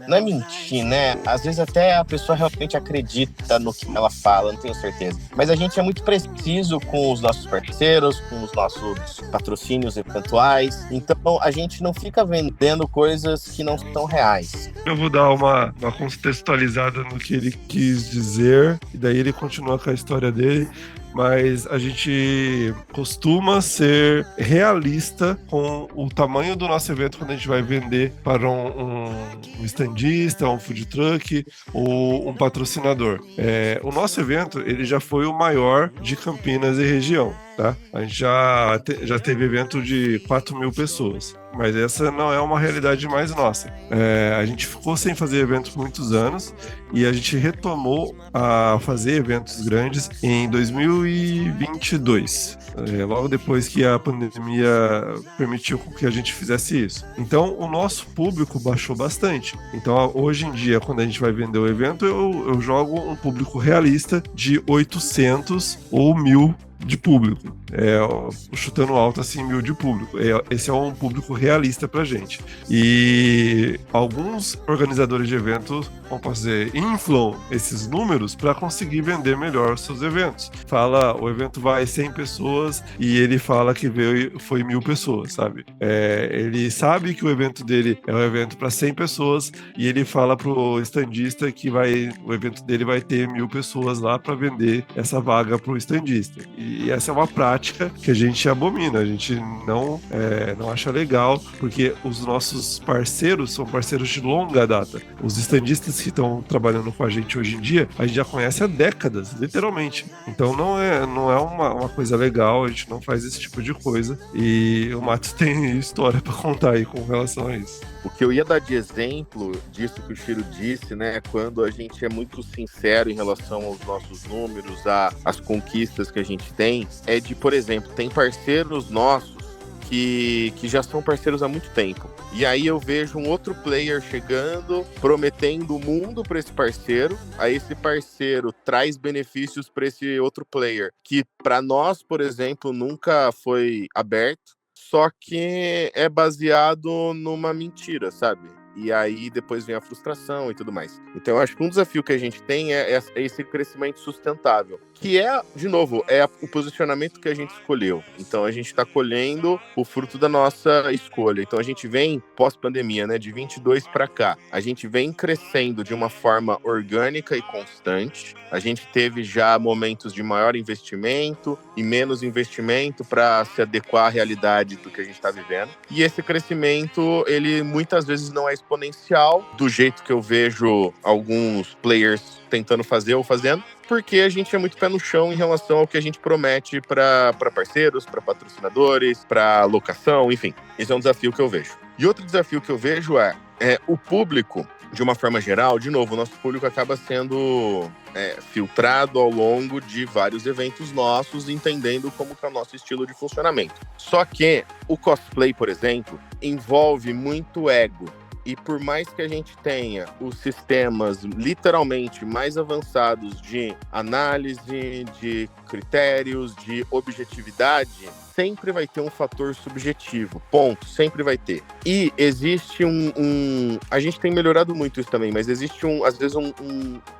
Speaker 4: não é mentir, né? Às vezes até a pessoa realmente acredita no que ela fala, não tenho certeza. Mas a gente é muito preciso com os nossos parceiros, com os nossos patrocínios eventuais. Então a gente não fica vendendo coisas que não são reais.
Speaker 5: Eu vou dar uma contextualizada no que ele quis dizer, e daí ele continua com a história dele. Mas a gente costuma ser realista com o tamanho do nosso evento quando a gente vai vender para um standista, um food truck ou um patrocinador. O nosso evento ele já foi o maior de Campinas e região. Tá? A gente já teve evento de 4.000 pessoas, mas essa não é uma realidade mais nossa. A gente ficou sem fazer eventos por muitos anos e a gente retomou a fazer eventos grandes em 2022, logo depois que a pandemia permitiu que a gente fizesse isso. Então o nosso público baixou bastante. Então hoje em dia, quando a gente vai vender o evento, eu jogo um público realista de 800 ou 1.000 de público, chutando alto assim 1.000 de público. Esse é um público realista pra gente. E alguns organizadores de eventos vão fazer, inflam esses números para conseguir vender melhor os seus eventos. O evento vai 100 pessoas e ele fala que foi 1.000 pessoas, sabe? Ele sabe que o evento dele é um evento para 100 pessoas e ele fala pro estandista que o evento dele vai ter 1.000 pessoas lá para vender essa vaga pro estandista. E essa é uma prática que a gente abomina, a gente não acha legal, porque os nossos parceiros são parceiros de longa data. Os estandistas que estão trabalhando com a gente hoje em dia, a gente já conhece há décadas, literalmente. Então não é uma coisa legal, a gente não faz esse tipo de coisa. E o Matos tem história para contar aí com relação a isso.
Speaker 4: O que eu ia dar de exemplo disso que o Chiro disse, né, quando a gente é muito sincero em relação aos nossos números, às conquistas que a gente tem, é de, por exemplo, tem parceiros nossos que já são parceiros há muito tempo. E aí eu vejo um outro player chegando, prometendo o mundo para esse parceiro. Aí esse parceiro traz benefícios para esse outro player, que para nós, por exemplo, nunca foi aberto. Só que é baseado numa mentira, sabe? E aí depois vem a frustração e tudo mais. Então eu acho que um desafio que a gente tem é esse crescimento sustentável, que é, de novo, é o posicionamento que a gente escolheu. Então a gente está colhendo o fruto da nossa escolha. Então a gente vem, pós-pandemia, né, de 22 para cá, a gente vem crescendo de uma forma orgânica e constante. A gente teve já momentos de maior investimento e menos investimento para se adequar à realidade do que a gente está vivendo. E esse crescimento, ele muitas vezes não é exponencial, do jeito que eu vejo alguns players tentando fazer ou fazendo, porque a gente é muito pé no chão em relação ao que a gente promete para parceiros, para patrocinadores, para locação, enfim. Esse é um desafio que eu vejo. E outro desafio que eu vejo é o público, de uma forma geral. De novo, o nosso público acaba sendo filtrado ao longo de vários eventos nossos, entendendo como que é o nosso estilo de funcionamento. Só que o cosplay, por exemplo, envolve muito ego. E por mais que a gente tenha os sistemas literalmente mais avançados de análise, de critérios, de objetividade, sempre vai ter um fator subjetivo, ponto, sempre vai ter. E existe a gente tem melhorado muito isso também, mas existe às vezes um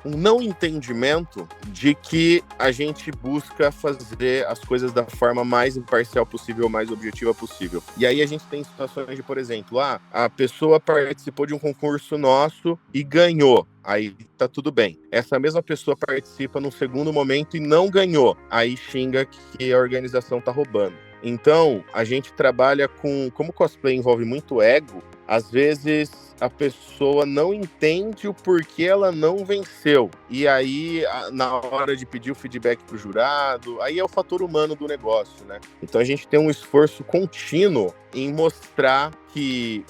Speaker 4: não entendimento de que a gente busca fazer as coisas da forma mais imparcial possível, mais objetiva possível. E aí a gente tem situações de, por exemplo, a pessoa participou de um concurso nosso e ganhou. Aí tá tudo bem. Essa mesma pessoa participa num segundo momento e não ganhou. Aí xinga que a organização tá roubando. Então, a gente trabalha como o cosplay envolve muito ego, às vezes a pessoa não entende o porquê ela não venceu. E aí, na hora de pedir o feedback pro jurado, aí é o fator humano do negócio, né? Então a gente tem um esforço contínuo em mostrar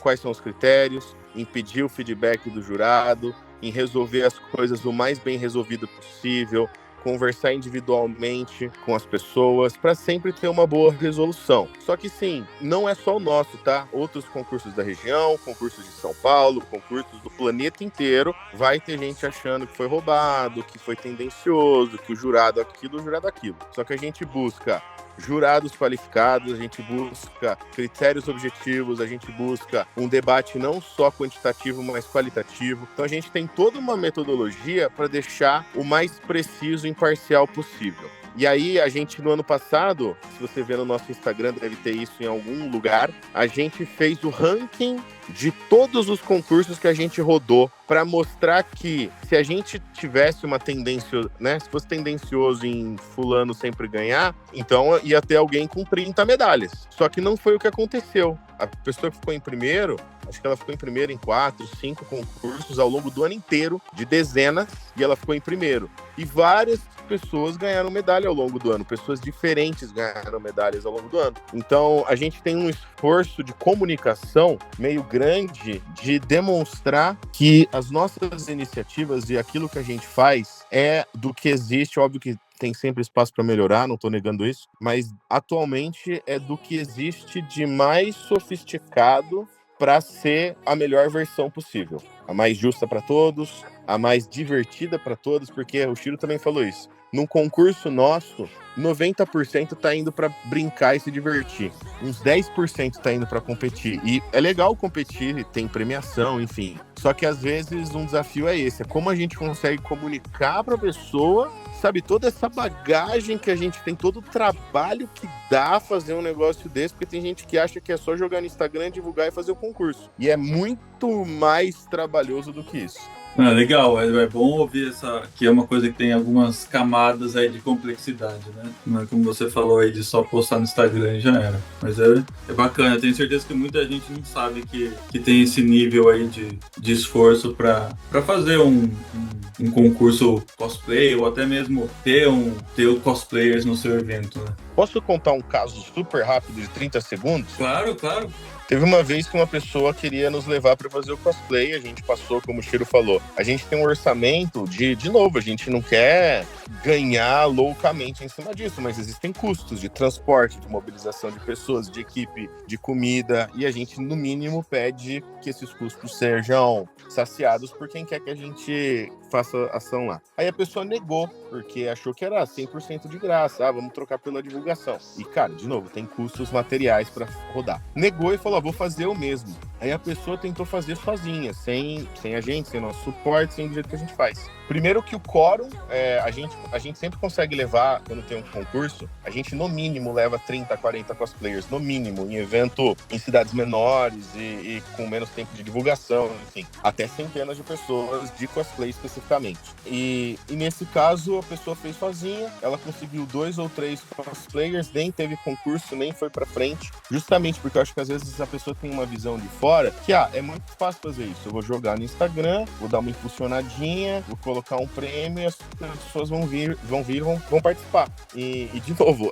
Speaker 4: quais são os critérios, em pedir o feedback do jurado, em resolver as coisas o mais bem resolvido possível, conversar individualmente com as pessoas para sempre ter uma boa resolução. Só que sim, não é só o nosso, tá? Outros concursos da região, concursos de São Paulo, concursos do planeta inteiro, vai ter gente achando que foi roubado, que foi tendencioso, que o jurado aquilo. Só que a gente busca jurados qualificados, a gente busca critérios objetivos, a gente busca um debate não só quantitativo, mas qualitativo. Então a gente tem toda uma metodologia para deixar o mais preciso e imparcial possível. E aí, a gente, no ano passado, se você ver no nosso Instagram, deve ter isso em algum lugar, a gente fez o ranking de todos os concursos que a gente rodou para mostrar que se a gente tivesse uma tendência, né, se fosse tendencioso em fulano sempre ganhar, então ia ter alguém com 30 medalhas. Só que não foi o que aconteceu. A pessoa que ficou em primeiro, acho que ela ficou em primeiro em 4, 5 concursos ao longo do ano inteiro, de dezenas, e ela ficou em primeiro. E várias pessoas ganharam medalha ao longo do ano, pessoas diferentes ganharam medalhas ao longo do ano. Então, a gente tem um esforço de comunicação meio grande de demonstrar que as nossas iniciativas e aquilo que a gente faz é do que existe, óbvio que tem sempre espaço para melhorar, não estou negando isso, mas atualmente é do que existe de mais sofisticado para ser a melhor versão possível. A mais justa para todos, a mais divertida para todos, porque o Chiro também falou isso. Num concurso nosso, 90% tá indo para brincar e se divertir. Uns 10% tá indo para competir. E é legal competir, tem premiação, enfim. Só que às vezes um desafio é esse, é como a gente consegue comunicar para a pessoa, sabe, toda essa bagagem que a gente tem, todo o trabalho que dá fazer um negócio desse, porque tem gente que acha que é só jogar no Instagram, divulgar e fazer o concurso. E é muito mais trabalhoso do que isso.
Speaker 2: Legal, é bom ouvir que é uma coisa que tem algumas camadas aí de complexidade, né? Não é como você falou aí de só postar no Instagram e já era. Mas é bacana, tenho certeza que muita gente não sabe que tem esse nível aí de esforço para fazer um concurso cosplay ou até mesmo ter cosplayers no seu evento, né?
Speaker 4: Posso contar um caso super rápido de 30 segundos?
Speaker 2: Claro.
Speaker 4: Teve uma vez que uma pessoa queria nos levar para fazer o cosplay, a gente passou, como o Chiro falou, a gente tem um orçamento de novo, a gente não quer ganhar loucamente em cima disso, mas existem custos de transporte, de mobilização de pessoas, de equipe, de comida, e a gente, no mínimo, pede que esses custos sejam saciados por quem quer que a gente faça ação lá. Aí a pessoa negou, porque achou que era 100% de graça, vamos trocar pela divulgação. E, cara, de novo, tem custos materiais para rodar. Negou e falou, vou fazer eu mesmo. Aí a pessoa tentou fazer sozinha, sem a gente, sem nosso suporte, sem do jeito que a gente faz. Primeiro que o quórum, a gente sempre consegue levar, quando tem um concurso, a gente no mínimo leva 30, 40 cosplayers, no mínimo, em evento em cidades menores e com menos tempo de divulgação, enfim, até centenas de pessoas de cosplay especificamente. E nesse caso, a pessoa fez sozinha, ela conseguiu 2 ou 3 cosplayers, nem teve concurso, nem foi pra frente, justamente porque eu acho que às vezes a pessoa tem uma visão de fora, que é muito fácil fazer isso, eu vou jogar no Instagram, vou dar uma impulsionadinha, vou colocar um prêmio e as pessoas vão participar. E de novo,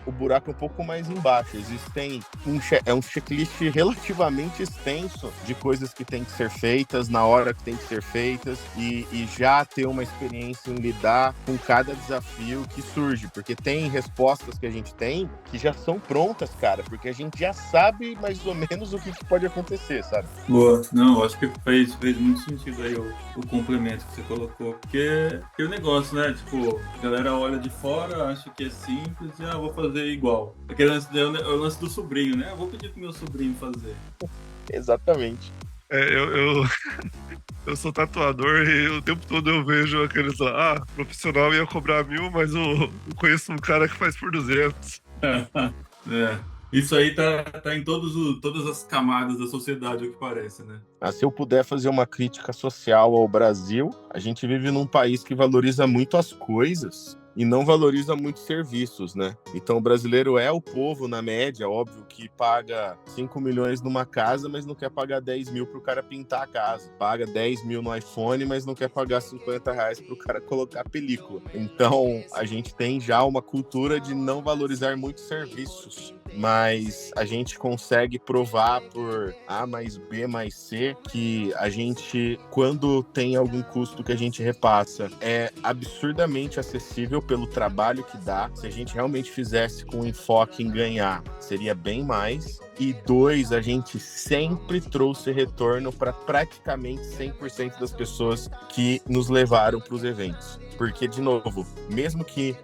Speaker 4: o buraco é um pouco mais embaixo. Existem um checklist relativamente extenso de coisas que tem que ser feitas na hora que tem que ser feitas e já ter uma experiência em lidar com cada desafio que surge, porque tem respostas que a gente tem que já são prontas, cara, porque a gente já sabe mais ou menos o que pode acontecer, sabe?
Speaker 2: Boa. Não, acho que fez muito sentido aí o complemento que você colocou. Porque tem o negócio, né? Tipo, a galera olha de fora, acha que é simples e vou fazer igual. Aquele lance, é o lance do sobrinho, né? Eu vou pedir pro meu sobrinho fazer.
Speaker 4: Exatamente.
Speaker 5: Eu sou tatuador e o tempo todo eu vejo aqueles lá, profissional ia cobrar 1.000, mas eu conheço um cara que faz por 200.
Speaker 2: Isso aí tá em todas as camadas da sociedade, o que parece, né?
Speaker 4: Se eu puder fazer uma crítica social ao Brasil, a gente vive num país que valoriza muito as coisas e não valoriza muito serviços, né? Então o brasileiro é o povo, na média, óbvio, que paga 5 milhões numa casa, mas não quer pagar 10 mil pro cara pintar a casa. Paga 10 mil no iPhone, mas não quer pagar 50 reais pro cara colocar a película. Então a gente tem já uma cultura de não valorizar muitos serviços, mas a gente consegue provar por A mais B mais C que a gente, quando tem algum custo que a gente repassa, é absurdamente acessível pelo trabalho que dá. Se a gente realmente fizesse com enfoque em ganhar, seria bem mais. E 2, a gente sempre trouxe retorno para praticamente 100% das pessoas que nos levaram para os eventos. Porque, de novo, mesmo que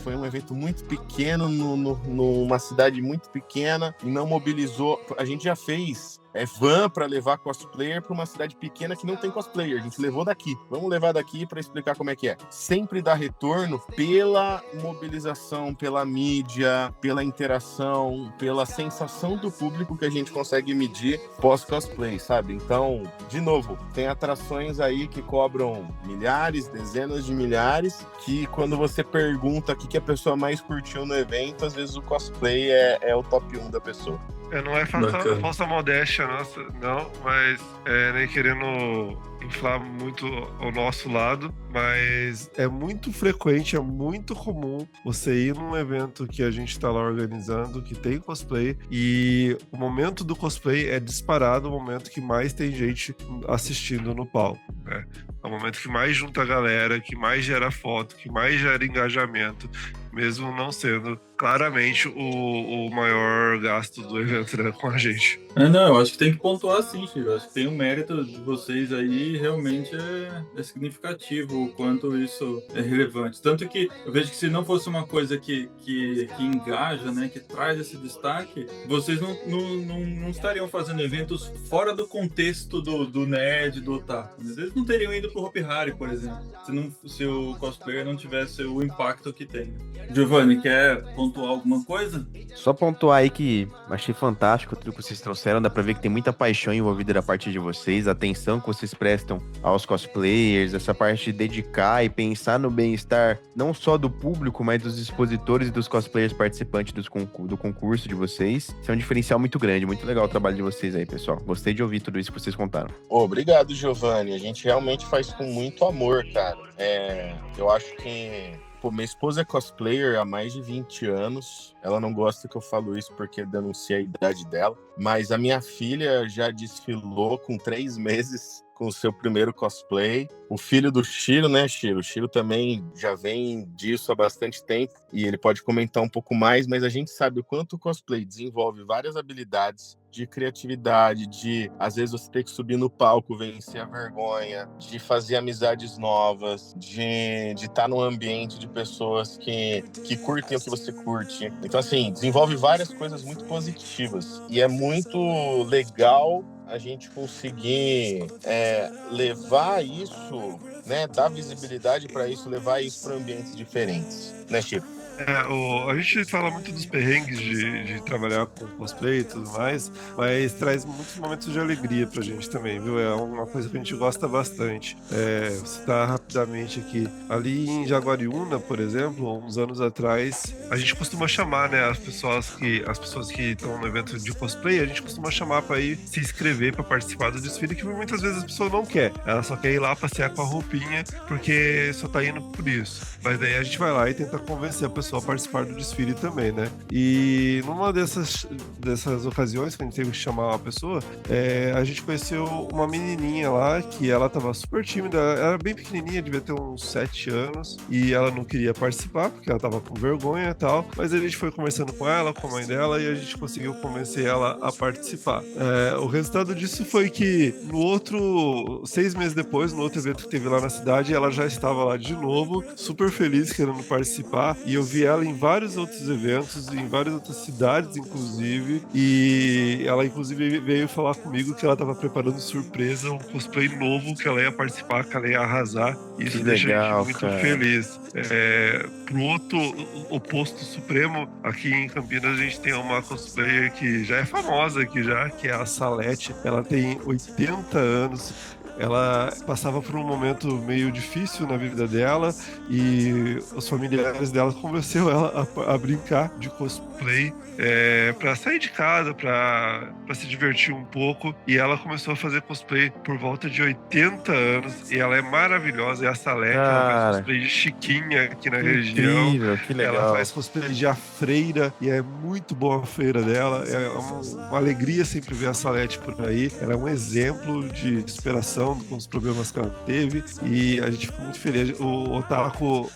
Speaker 4: foi um evento muito pequeno, numa cidade muito pequena, e não mobilizou, a gente já fez van para levar cosplayer para uma cidade pequena que não tem cosplayer. A gente levou daqui. Vamos levar daqui para explicar como é que é. Sempre dá retorno pela mobilização, pela mídia, pela interação, pela sensação do público que a gente consegue medir pós-cosplay, sabe? Então, de novo, tem atrações aí que cobram milhares, dezenas de milhares, que quando você pergunta o que a pessoa mais curtiu no evento, às vezes o cosplay é o top 1 da pessoa.
Speaker 5: Não é falsa modéstia nossa, não, mas nem querendo inflar muito ao nosso lado, mas é muito frequente, é muito comum você ir num evento que a gente tá lá organizando, que tem cosplay, e o momento do cosplay é disparado o momento que mais tem gente assistindo no palco, né? É o momento que mais junta a galera, que mais gera foto, que mais gera engajamento, mesmo não sendo claramente o maior gasto do evento, né, com a gente.
Speaker 2: Não, eu acho que tem que pontuar sim, Chico. Eu acho que tem um mérito de vocês aí, realmente é significativo o quanto isso é relevante. Tanto que eu vejo que se não fosse uma coisa que engaja, né, que traz esse destaque, vocês não estariam fazendo eventos fora do contexto do nerd, do otaku. Às vezes não teriam ido pro Hopi Hari, por exemplo, se o cosplayer não tivesse o impacto que tem. Giovanni, quer pontuar alguma coisa?
Speaker 1: Só pontuar aí que achei fantástico tudo que vocês trouxeram. Dá pra ver que tem muita paixão envolvida da parte de vocês, a atenção que vocês prestam aos cosplayers, essa parte de dedicar e pensar no bem-estar não só do público, mas dos expositores e dos cosplayers participantes do concurso de vocês. Isso é um diferencial muito grande, muito legal o trabalho de vocês aí, pessoal. Gostei de ouvir tudo isso que vocês contaram.
Speaker 4: Obrigado, Giovanni. A gente realmente faz com muito amor, cara. Eu acho que minha esposa é cosplayer há mais de 20 anos. Ela não gosta que eu falo isso porque denuncia a idade dela. Mas a minha filha já desfilou com 3 meses com o seu primeiro cosplay. O filho do Shiro, né, Shiro? O Shiro também já vem disso há bastante tempo e ele pode comentar um pouco mais, mas a gente sabe o quanto o cosplay desenvolve várias habilidades de criatividade, de às vezes você ter que subir no palco, vencer a vergonha, de fazer amizades novas, de estar num ambiente de pessoas que curtem o que você curte. Então, assim, desenvolve várias coisas muito positivas. E é muito legal a gente conseguir levar isso, né, dar visibilidade para isso, levar isso para ambientes diferentes, né, Chico?
Speaker 5: A gente fala muito dos perrengues de trabalhar com cosplay e tudo mais, mas traz muitos momentos de alegria pra gente também, viu? É uma coisa que a gente gosta bastante. Vou citar rapidamente aqui. Ali em Jaguariúna, por exemplo, uns anos atrás, a gente costuma chamar, né, as pessoas que estão no evento de cosplay, a gente costuma chamar pra ir se inscrever pra participar do desfile, que muitas vezes a pessoa não quer. Ela só quer ir lá passear com a roupinha, porque só tá indo por isso. Mas daí a gente vai lá e tenta convencer a pessoa a participar do desfile também, né? E numa dessas ocasiões que a gente teve que chamar uma pessoa, a gente conheceu uma menininha lá que ela tava super tímida, ela era bem pequenininha, devia ter uns 7 anos, e ela não queria participar porque ela tava com vergonha e tal, mas a gente foi conversando com ela, com a mãe dela, e a gente conseguiu convencer ela a participar. O resultado disso foi que no outro, 6 meses depois, no outro evento que teve lá na cidade, ela já estava lá de novo, super feliz querendo participar, e eu vi ela em vários outros eventos, em várias outras cidades, inclusive, e ela, inclusive, veio falar comigo que ela estava preparando surpresa, um cosplay novo que ela ia participar, que ela ia arrasar, e isso deixa a gente muito feliz. Pro outro oposto supremo, aqui em Campinas, a gente tem uma cosplayer que já é famosa aqui já, que é a Salete. Ela tem 80 anos. Ela passava por um momento meio difícil na vida dela e os familiares dela convenceu ela a brincar de cosplay para sair de casa, para se divertir um pouco. E ela começou a fazer cosplay por volta de 80 anos e ela é maravilhosa. É a Salete, ela faz cosplay de Chiquinha aqui na região.
Speaker 1: Incrível, que legal.
Speaker 5: Ela faz cosplay de A Freira e é muito boa a feira dela. É uma alegria sempre ver a Salete por aí. Ela é um exemplo de superação com os problemas que ela teve e a gente ficou muito feliz. O Otaku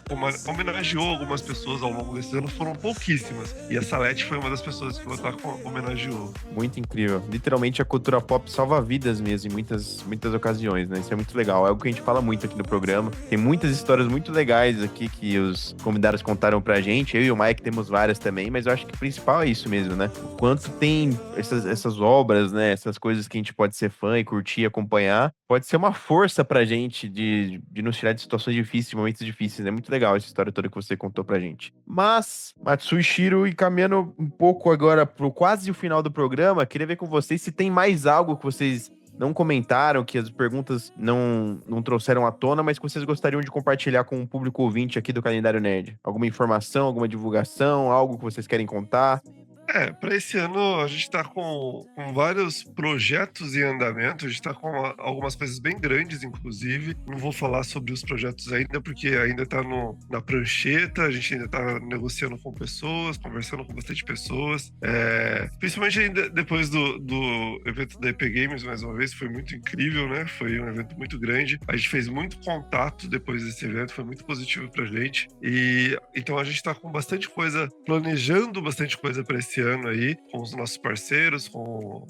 Speaker 5: homenageou algumas pessoas ao longo desses anos, foram pouquíssimas, e a Salete foi uma das pessoas que o Otaku homenageou.
Speaker 1: Muito incrível. Literalmente a cultura pop salva vidas mesmo em muitas ocasiões, né? Isso é muito legal. É algo que a gente fala muito aqui no programa. Tem muitas histórias muito legais aqui que os convidados contaram pra gente. Eu e o Mike temos várias também, mas eu acho que o principal é isso mesmo, né? O quanto tem essas obras, né? Essas coisas que a gente pode ser fã e curtir e acompanhar. Pode ser uma força pra gente de nos tirar de situações difíceis, de momentos difíceis. É muito legal essa história toda que você contou pra gente. Mas, Matsui Shiro, e caminhando um pouco agora pro quase o final do programa, queria ver com vocês se tem mais algo que vocês não comentaram, que as perguntas não trouxeram à tona, mas que vocês gostariam de compartilhar com o público ouvinte aqui do Calendário Nerd. Alguma informação, alguma divulgação, algo que vocês querem contar?
Speaker 5: Para esse ano a gente tá com vários projetos em andamento, a gente tá com algumas coisas bem grandes, inclusive. Não vou falar sobre os projetos ainda, porque ainda tá na prancheta, a gente ainda tá negociando com pessoas, conversando com bastante pessoas. Principalmente ainda depois do evento da EP Games, mais uma vez, foi muito incrível, né? Foi um evento muito grande. A gente fez muito contato depois desse evento, foi muito positivo pra gente. E então a gente tá com bastante coisa, planejando bastante coisa pra esse ano aí, com os nossos parceiros, com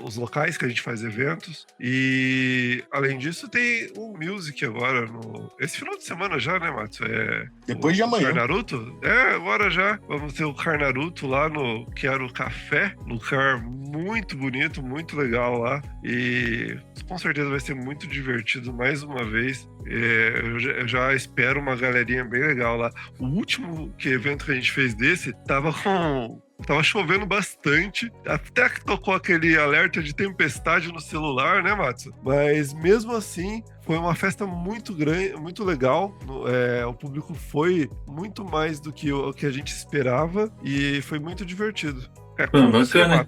Speaker 5: os locais que a gente faz eventos. E além disso, tem o Music agora, esse final de semana já, né, Matos?
Speaker 4: Depois de amanhã.
Speaker 5: Carnaruto? Agora já. Vamos ter o Carnaruto lá no Quero Café, lugar muito bonito, muito legal lá. E com certeza vai ser muito divertido mais uma vez. Eu já espero uma galerinha bem legal lá. O último evento que a gente fez desse tava chovendo bastante, até que tocou aquele alerta de tempestade no celular, né, Matsu? Mas mesmo assim, foi uma festa muito grande, muito legal. O público foi muito mais do que o que a gente esperava e foi muito divertido.
Speaker 2: Bacana.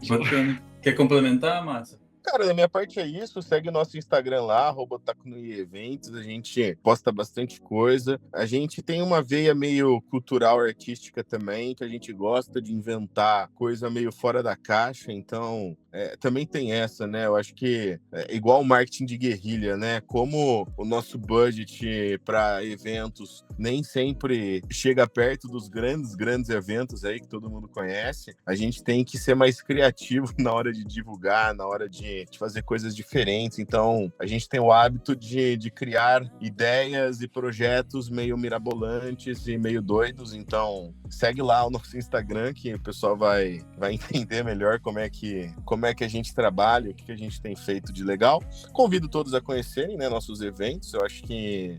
Speaker 2: Quer complementar, Massa?
Speaker 4: Cara, da minha parte é isso. Segue o nosso Instagram lá, @otakunui_eventos. A gente posta bastante coisa. A gente tem uma veia meio cultural, artística também, que a gente gosta de inventar coisa meio fora da caixa. Então, também tem essa, né? Eu acho que é igual o marketing de guerrilha, né? Como o nosso budget para eventos nem sempre chega perto dos grandes eventos aí que todo mundo conhece, a gente tem que ser mais criativo na hora de divulgar, na hora de fazer coisas diferentes. Então, a gente tem o hábito de criar ideias e projetos meio mirabolantes e meio doidos. Então, segue lá o nosso Instagram, que o pessoal vai entender melhor como é que a gente trabalha, o que a gente tem feito de legal. Convido todos a conhecerem, né, nossos eventos. Eu acho que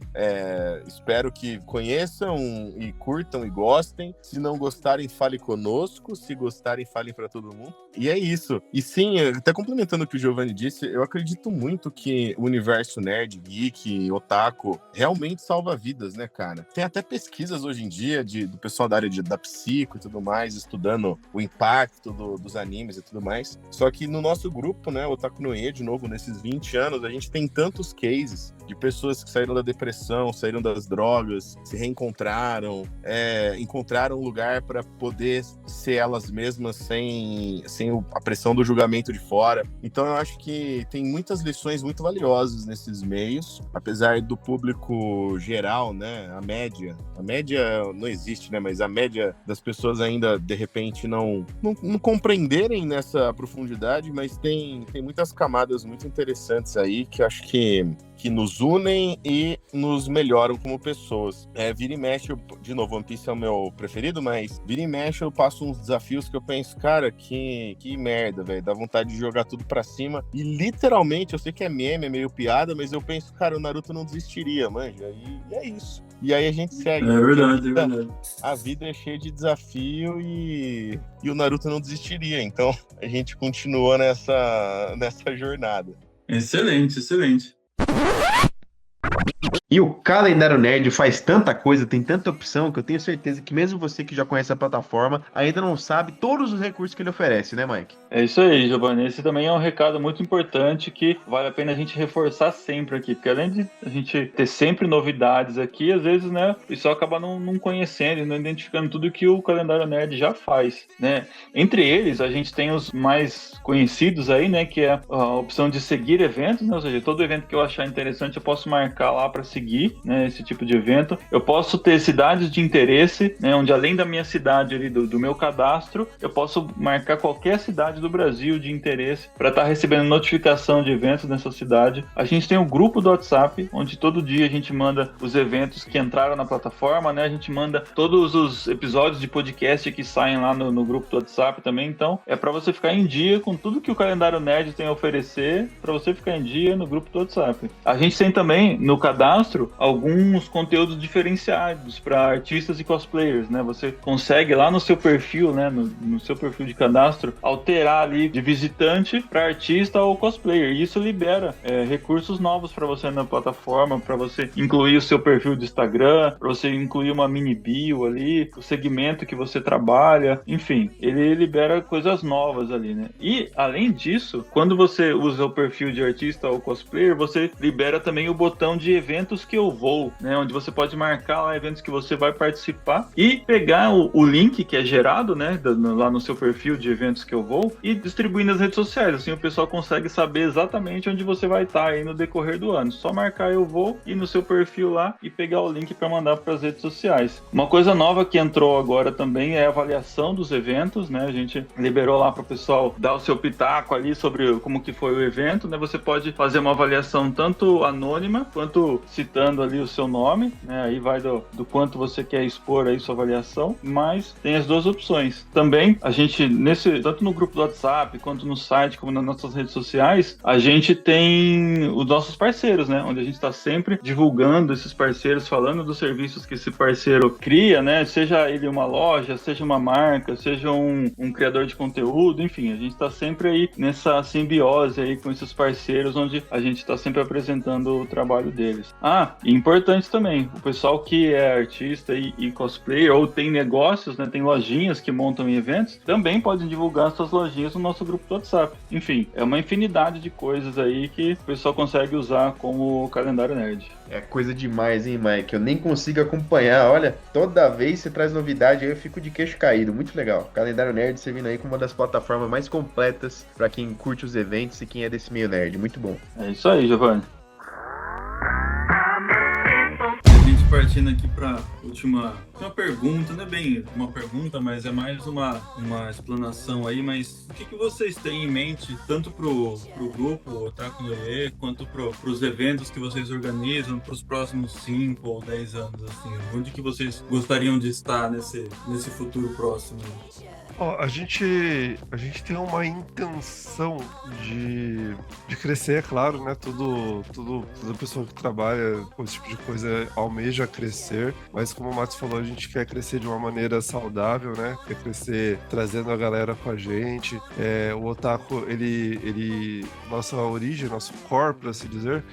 Speaker 4: espero que conheçam e curtam e gostem. Se não gostarem, fale conosco. Se gostarem, falem para todo mundo. E é isso. E sim, até complementando o que o Giovanni disse, eu acredito muito que o universo nerd, geek, otaku, realmente salva vidas, né, cara? Tem até pesquisas hoje em dia do pessoal da área da psico e tudo mais, estudando o impacto dos animes e tudo mais. Só que no nosso grupo, né, o Otaku no E, de novo, nesses 20 anos, a gente tem tantos cases de pessoas que saíram da depressão, saíram das drogas, se reencontraram, encontraram um lugar para poder ser elas mesmas sem a pressão do julgamento de fora. Então eu acho que tem muitas lições muito valiosas nesses meios, apesar do público geral, né, a média não existe, né, mas a média das pessoas ainda, de repente, não compreenderem nessa profundidade, mas tem muitas camadas muito interessantes aí que eu acho que nos unem e nos melhoram como pessoas. Vira e mexe, de novo, One Piece é o meu preferido, mas vira e mexe eu passo uns desafios que eu penso, cara, que merda, velho, dá vontade de jogar tudo pra cima, e literalmente, eu sei que é meme, é meio piada, mas eu penso, cara, o Naruto não desistiria, manja, e é isso. E aí a gente segue.
Speaker 2: É verdade.
Speaker 4: A vida é cheia de desafio e o Naruto não desistiria, então a gente continua nessa jornada.
Speaker 2: Excelente.
Speaker 1: E o Calendário Nerd faz tanta coisa, tem tanta opção, que eu tenho certeza que mesmo você que já conhece a plataforma, ainda não sabe todos os recursos que ele oferece, né, Mike?
Speaker 3: É isso aí, Giovanni. Esse também é um recado muito importante que vale a pena a gente reforçar sempre aqui, porque além de a gente ter sempre novidades aqui, às vezes, né, o pessoal acaba não conhecendo e não identificando tudo que o Calendário Nerd já faz, né? Entre eles, a gente tem os mais conhecidos aí, né, que é a opção de seguir eventos, né? Ou seja, todo evento que eu achar interessante eu posso marcar lá para seguir, né, esse tipo de evento. Eu posso ter cidades de interesse, né, onde além da minha cidade ali, do meu cadastro, eu posso marcar qualquer cidade do Brasil de interesse para estar recebendo notificação de eventos nessa cidade. A gente tem um grupo do WhatsApp, onde todo dia a gente manda os eventos que entraram na plataforma, né, a gente manda todos os episódios de podcast que saem lá no grupo do WhatsApp também. Então, é para você ficar em dia com tudo que o Calendário Nerd tem a oferecer, para você ficar em dia no grupo do WhatsApp. A gente tem também no cadastro alguns conteúdos diferenciados para artistas e cosplayers, né? Você consegue lá no seu perfil, né, no seu perfil de cadastro, alterar ali de visitante para artista ou cosplayer. E isso libera recursos novos para você na plataforma, para você incluir o seu perfil de Instagram, para você incluir uma mini bio ali, o segmento que você trabalha, enfim, ele libera coisas novas ali, né? E além disso, quando você usa o perfil de artista ou cosplayer, você libera também o botão de eventos que eu vou, né? Onde você pode marcar lá eventos que você vai participar e pegar o link que é gerado, né, lá no seu perfil de eventos que eu vou e distribuir nas redes sociais. Assim o pessoal consegue saber exatamente onde você vai estar aí no decorrer do ano. Só marcar eu vou, ir no seu perfil lá e pegar o link para mandar para as redes sociais. Uma coisa nova que entrou agora também é a avaliação dos eventos, né? A gente liberou lá para o pessoal dar o seu pitaco ali sobre como que foi o evento, né? Você pode fazer uma avaliação tanto anônima quanto citando ali o seu nome, né? Aí vai do quanto você quer expor aí sua avaliação, mas tem as duas opções. Também a gente, tanto no grupo do WhatsApp, quanto no site, como nas nossas redes sociais, a gente tem os nossos parceiros, né? Onde a gente está sempre divulgando esses parceiros, falando dos serviços que esse parceiro cria, né? Seja ele uma loja, seja uma marca, seja um criador de conteúdo, enfim, a gente está sempre aí nessa simbiose aí com esses parceiros, onde a gente está sempre apresentando o trabalho deles. E importante também, o pessoal que é artista e cosplayer ou tem negócios, né, tem lojinhas que montam eventos, também podem divulgar suas lojinhas no nosso grupo do WhatsApp. Enfim, é uma infinidade de coisas aí que o pessoal consegue usar como calendário nerd.
Speaker 1: É coisa demais, hein, Mike? Eu nem consigo acompanhar. Olha, toda vez você traz novidade aí, eu fico de queixo caído. Muito legal. Calendário Nerd servindo aí como uma das plataformas mais completas para quem curte os eventos e quem é desse meio nerd. Muito bom.
Speaker 3: É isso aí, Giovanni.
Speaker 2: A gente partindo aqui para última pergunta, não é bem uma pergunta, mas é mais uma explanação aí, mas o que vocês têm em mente, tanto pro grupo Otaku no E, quanto pros eventos que vocês organizam pros próximos 5 ou 10 anos, assim, onde que vocês gostariam de estar nesse futuro próximo?
Speaker 5: Ó, a gente tem uma intenção de crescer, é claro, né? Toda pessoa que trabalha com esse tipo de coisa almeja crescer, mas como o Matos falou, a gente quer crescer de uma maneira saudável, né? Quer crescer trazendo a galera com a gente. O Otaku, nossa origem, nosso core, para assim dizer,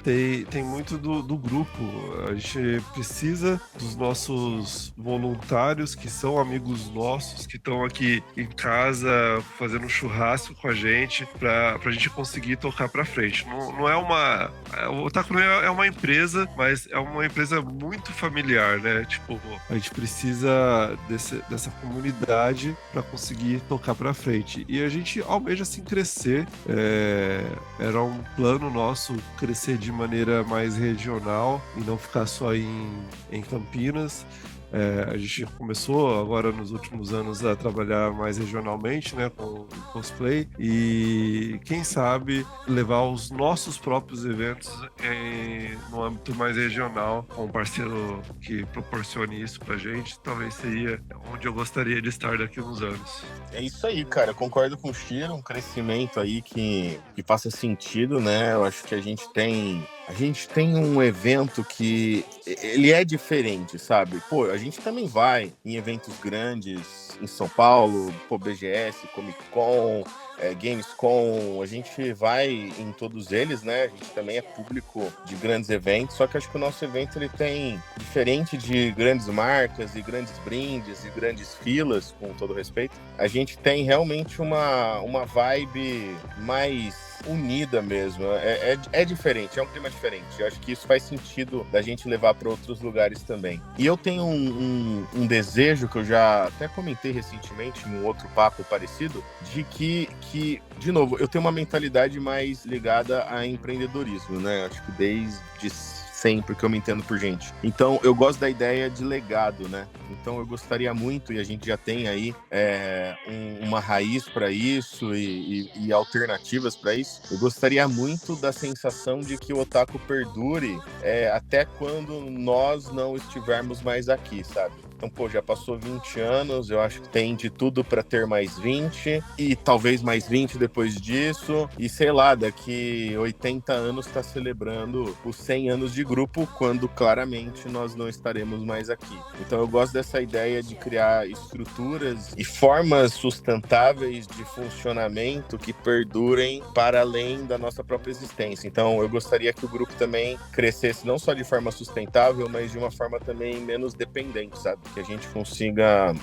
Speaker 5: tem muito do grupo. A gente precisa dos nossos voluntários, que são amigos nossos, que estão aqui em casa fazendo um churrasco com a gente pra gente conseguir tocar pra frente. Não é uma... O Otaku não é uma empresa, mas é uma empresa muito familiar, né? Tipo, a gente precisa dessa comunidade pra conseguir tocar pra frente. E a gente almeja assim crescer. Era um plano nosso crescer de maneira mais regional e não ficar só em Campinas. A gente começou agora nos últimos anos a trabalhar mais regionalmente, né, com cosplay, e quem sabe levar os nossos próprios eventos no âmbito mais regional, com um parceiro que proporcione isso pra gente, talvez seria onde eu gostaria de estar daqui a uns anos.
Speaker 4: É isso aí, cara, eu concordo com o Shiro, um crescimento aí que faça sentido, né, eu acho que a gente tem um evento que ele é diferente, sabe? Pô, a gente também vai em eventos grandes em São Paulo, BGS, Comic Con, Gamescom, a gente vai em todos eles, né? A gente também é público de grandes eventos, só que acho que o nosso evento ele tem, diferente de grandes marcas e grandes brindes e grandes filas, com todo respeito, a gente tem realmente uma vibe mais unida mesmo, é diferente, é um clima diferente. Eu acho que isso faz sentido da gente levar para outros lugares também. E eu tenho um desejo que eu já até comentei recentemente em um outro papo parecido, de que de novo, eu tenho uma mentalidade mais ligada a empreendedorismo, né? Acho que desde sempre que eu me entendo por gente. Então, eu gosto da ideia de legado, né? Então, eu gostaria muito, e a gente já tem aí uma raiz para isso e alternativas para isso. Eu gostaria muito da sensação de que o Otaku perdure até quando nós não estivermos mais aqui, sabe? Então, pô, já passou 20 anos, eu acho que tem de tudo para ter mais 20, e talvez mais 20 depois disso, e sei lá, daqui 80 anos tá celebrando os 100 anos de grupo, quando claramente nós não estaremos mais aqui. Então eu gosto dessa ideia de criar estruturas e formas sustentáveis de funcionamento que perdurem para além da nossa própria existência. Então eu gostaria que o grupo também crescesse não só de forma sustentável, mas de uma forma também menos dependente, sabe? Que a gente consiga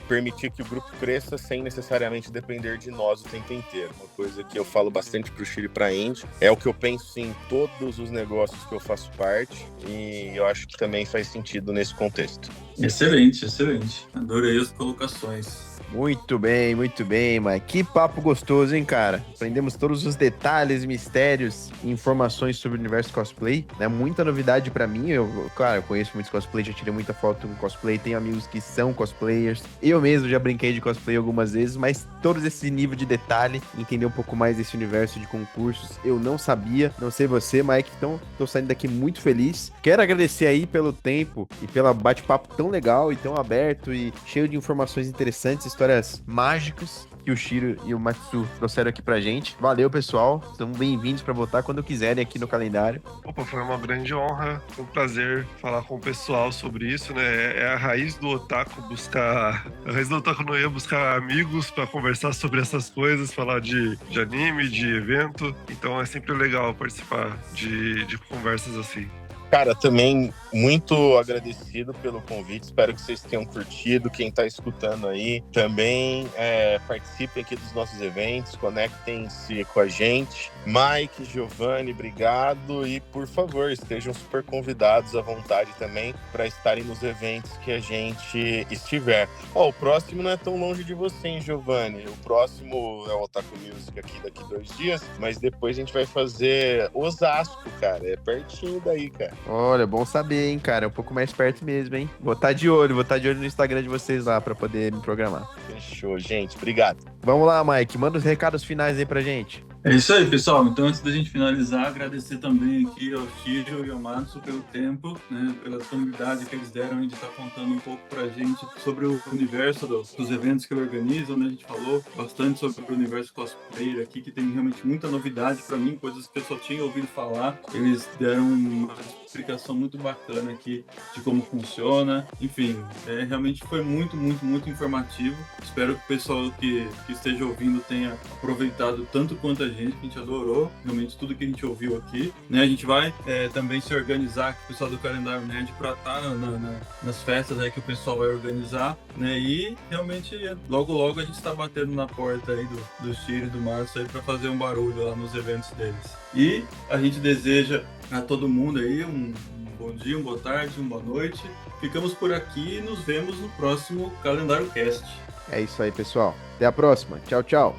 Speaker 4: permitir que o grupo cresça sem necessariamente depender de nós o tempo inteiro. Uma coisa que eu falo bastante pro Shiro e pra Andy, é o que eu penso em todos os negócios que eu faço parte, e eu acho que também faz sentido nesse contexto.
Speaker 2: Excelente. Adorei as colocações.
Speaker 1: Muito bem, Mike. Que papo gostoso, hein, cara? Aprendemos todos os detalhes, mistérios e informações sobre o universo cosplay, né? Muita novidade pra mim. Eu conheço muitos cosplays, já tirei muita foto com cosplay, tenho amigos que são cosplayers. Eu mesmo já brinquei de cosplay algumas vezes, mas todo esse nível de detalhe, entender um pouco mais desse universo de concursos, eu não sabia. Não sei você, Mike, então tô saindo daqui muito feliz. Quero agradecer aí pelo tempo e pelo bate-papo tão legal e tão aberto e cheio de informações interessantes, histórias mágicas que o Shiro e o Matsu trouxeram aqui pra gente. Valeu, pessoal. São bem-vindos pra voltar quando quiserem aqui no calendário.
Speaker 5: Opa, foi uma grande honra. Foi um prazer falar com o pessoal sobre isso, né? É a raiz do Otaku A raiz do Otaku no E buscar amigos pra conversar sobre essas coisas, falar de anime, de evento. Então é sempre legal participar de conversas assim.
Speaker 4: Cara, também muito agradecido pelo convite, espero que vocês tenham curtido, quem tá escutando aí também participem aqui dos nossos eventos, conectem-se com a gente. Mike, Giovanni, obrigado e por favor, estejam super convidados à vontade também para estarem nos eventos que a gente estiver. O próximo não é tão longe de você, hein, Giovanni? O próximo é o Otaku Music aqui daqui 2 dias, mas depois a gente vai fazer Osasco, cara, é pertinho daí, cara.
Speaker 1: Olha, bom saber, hein, cara. É um pouco mais perto mesmo, hein? Vou estar de olho no Instagram de vocês lá pra poder me programar.
Speaker 4: Fechou, gente. Obrigado.
Speaker 1: Vamos lá, Mike. Manda os recados finais aí pra gente.
Speaker 2: É isso aí, pessoal. Então, antes da gente finalizar, agradecer também aqui ao Shiro e ao Matsu pelo tempo, né, pela disponibilidade que eles deram de estar contando um pouco pra gente sobre o universo dos eventos que organizam, né? A gente falou bastante sobre o universo cosplayer aqui, que tem realmente muita novidade pra mim, coisas que eu só tinha ouvido falar. Eles deram uma explicação muito bacana aqui de como funciona. Enfim, realmente foi muito, muito, muito informativo. Espero que o pessoal que esteja ouvindo tenha aproveitado tanto quanto a gente adorou realmente tudo que a gente ouviu aqui, né? A gente vai também se organizar com o pessoal do Calendário Nerd para estar nas festas aí que o pessoal vai organizar, né? E realmente logo a gente está batendo na porta aí do Chile e do Márcio aí para fazer um barulho lá nos eventos deles. E a gente deseja a todo mundo aí um bom dia, uma boa tarde, uma boa noite. Ficamos por aqui e nos vemos no próximo Calendário Cast.
Speaker 1: É isso aí, pessoal. Até a próxima. Tchau, tchau.